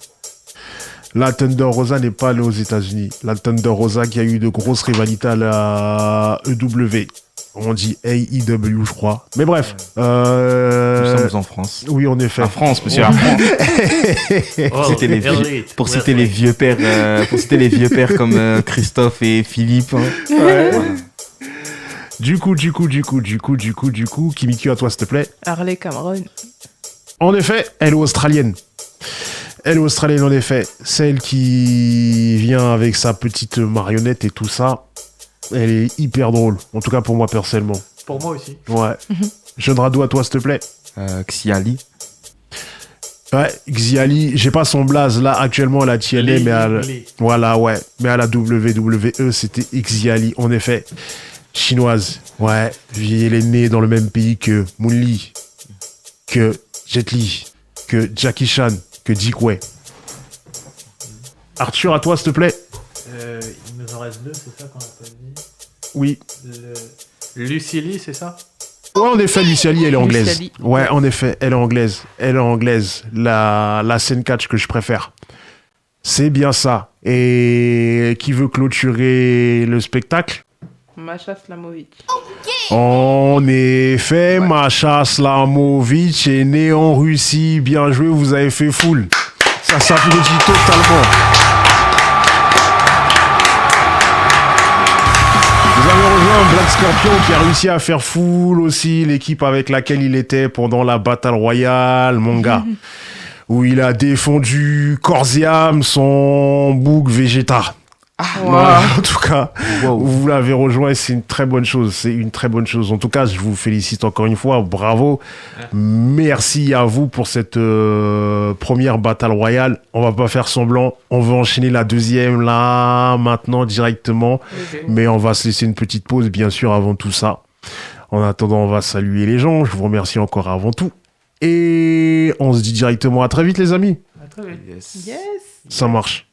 La Thunder Rosa n'est pas née aux États-Unis. La Thunder Rosa qui a eu de grosses rivalités à la EW. On dit AEW, je crois. Mais bref. Nous sommes en France. Oui, en effet. En France, monsieur, en France. Oh, Citer les vieux- Elite. pour citer les vieux pères, comme Christophe et Philippe. Hein. Ouais. Du coup, Kimikyu, à toi, s'il te plaît. Harley Cameron. En effet, elle est australienne. Elle est australienne, en effet. Celle qui vient avec sa petite marionnette et tout ça. Elle est hyper drôle. En tout cas, pour moi, personnellement. Pour moi aussi. Ouais. Jeune Radou, à toi, s'il te plaît. Xiali. Ouais, Xiali. J'ai pas son blaze, là, actuellement, à la TNA, mais à la... Lee. Voilà, ouais. Mais à la WWE, c'était Xiali, en effet. Chinoise. Ouais. Elle est née dans le même pays que Moon Lee, que Jet Li, que Jackie Chan, que Dick Way. Arthur, à toi, s'il te plaît. Il nous en reste deux, c'est ça qu'on a pas dit. Oui. Lucy Lee, c'est ça? Ouais, en effet, Lucy Lee, elle est anglaise. Lucy Lee. Ouais, en effet, elle est anglaise. Elle est anglaise. La scène catch que je préfère. C'est bien ça. Et qui veut clôturer le spectacle? Masha Slamovic. En effet, Masha Slamovic est née en Russie. Bien joué, vous avez fait full. Ça s'applaudit totalement. Vous avez rejoint Black Scorpion qui a réussi à faire full aussi l'équipe avec laquelle il était pendant la Battle Royale, mon gars. Où il a défendu corps et âme son bouc Vegeta. Voilà, en tout cas, vous l'avez rejoint et c'est une très bonne chose. C'est une très bonne chose. En tout cas, je vous félicite encore une fois. Bravo. Merci à vous pour cette première Battle Royale. On va pas faire semblant. On va enchaîner la deuxième là, maintenant, directement. Mais on va se laisser une petite pause, bien sûr, avant tout ça. En attendant, on va saluer les gens. Je vous remercie encore avant tout. Et on se dit directement à très vite, les amis. À très vite. Yes. Yes. Ça marche.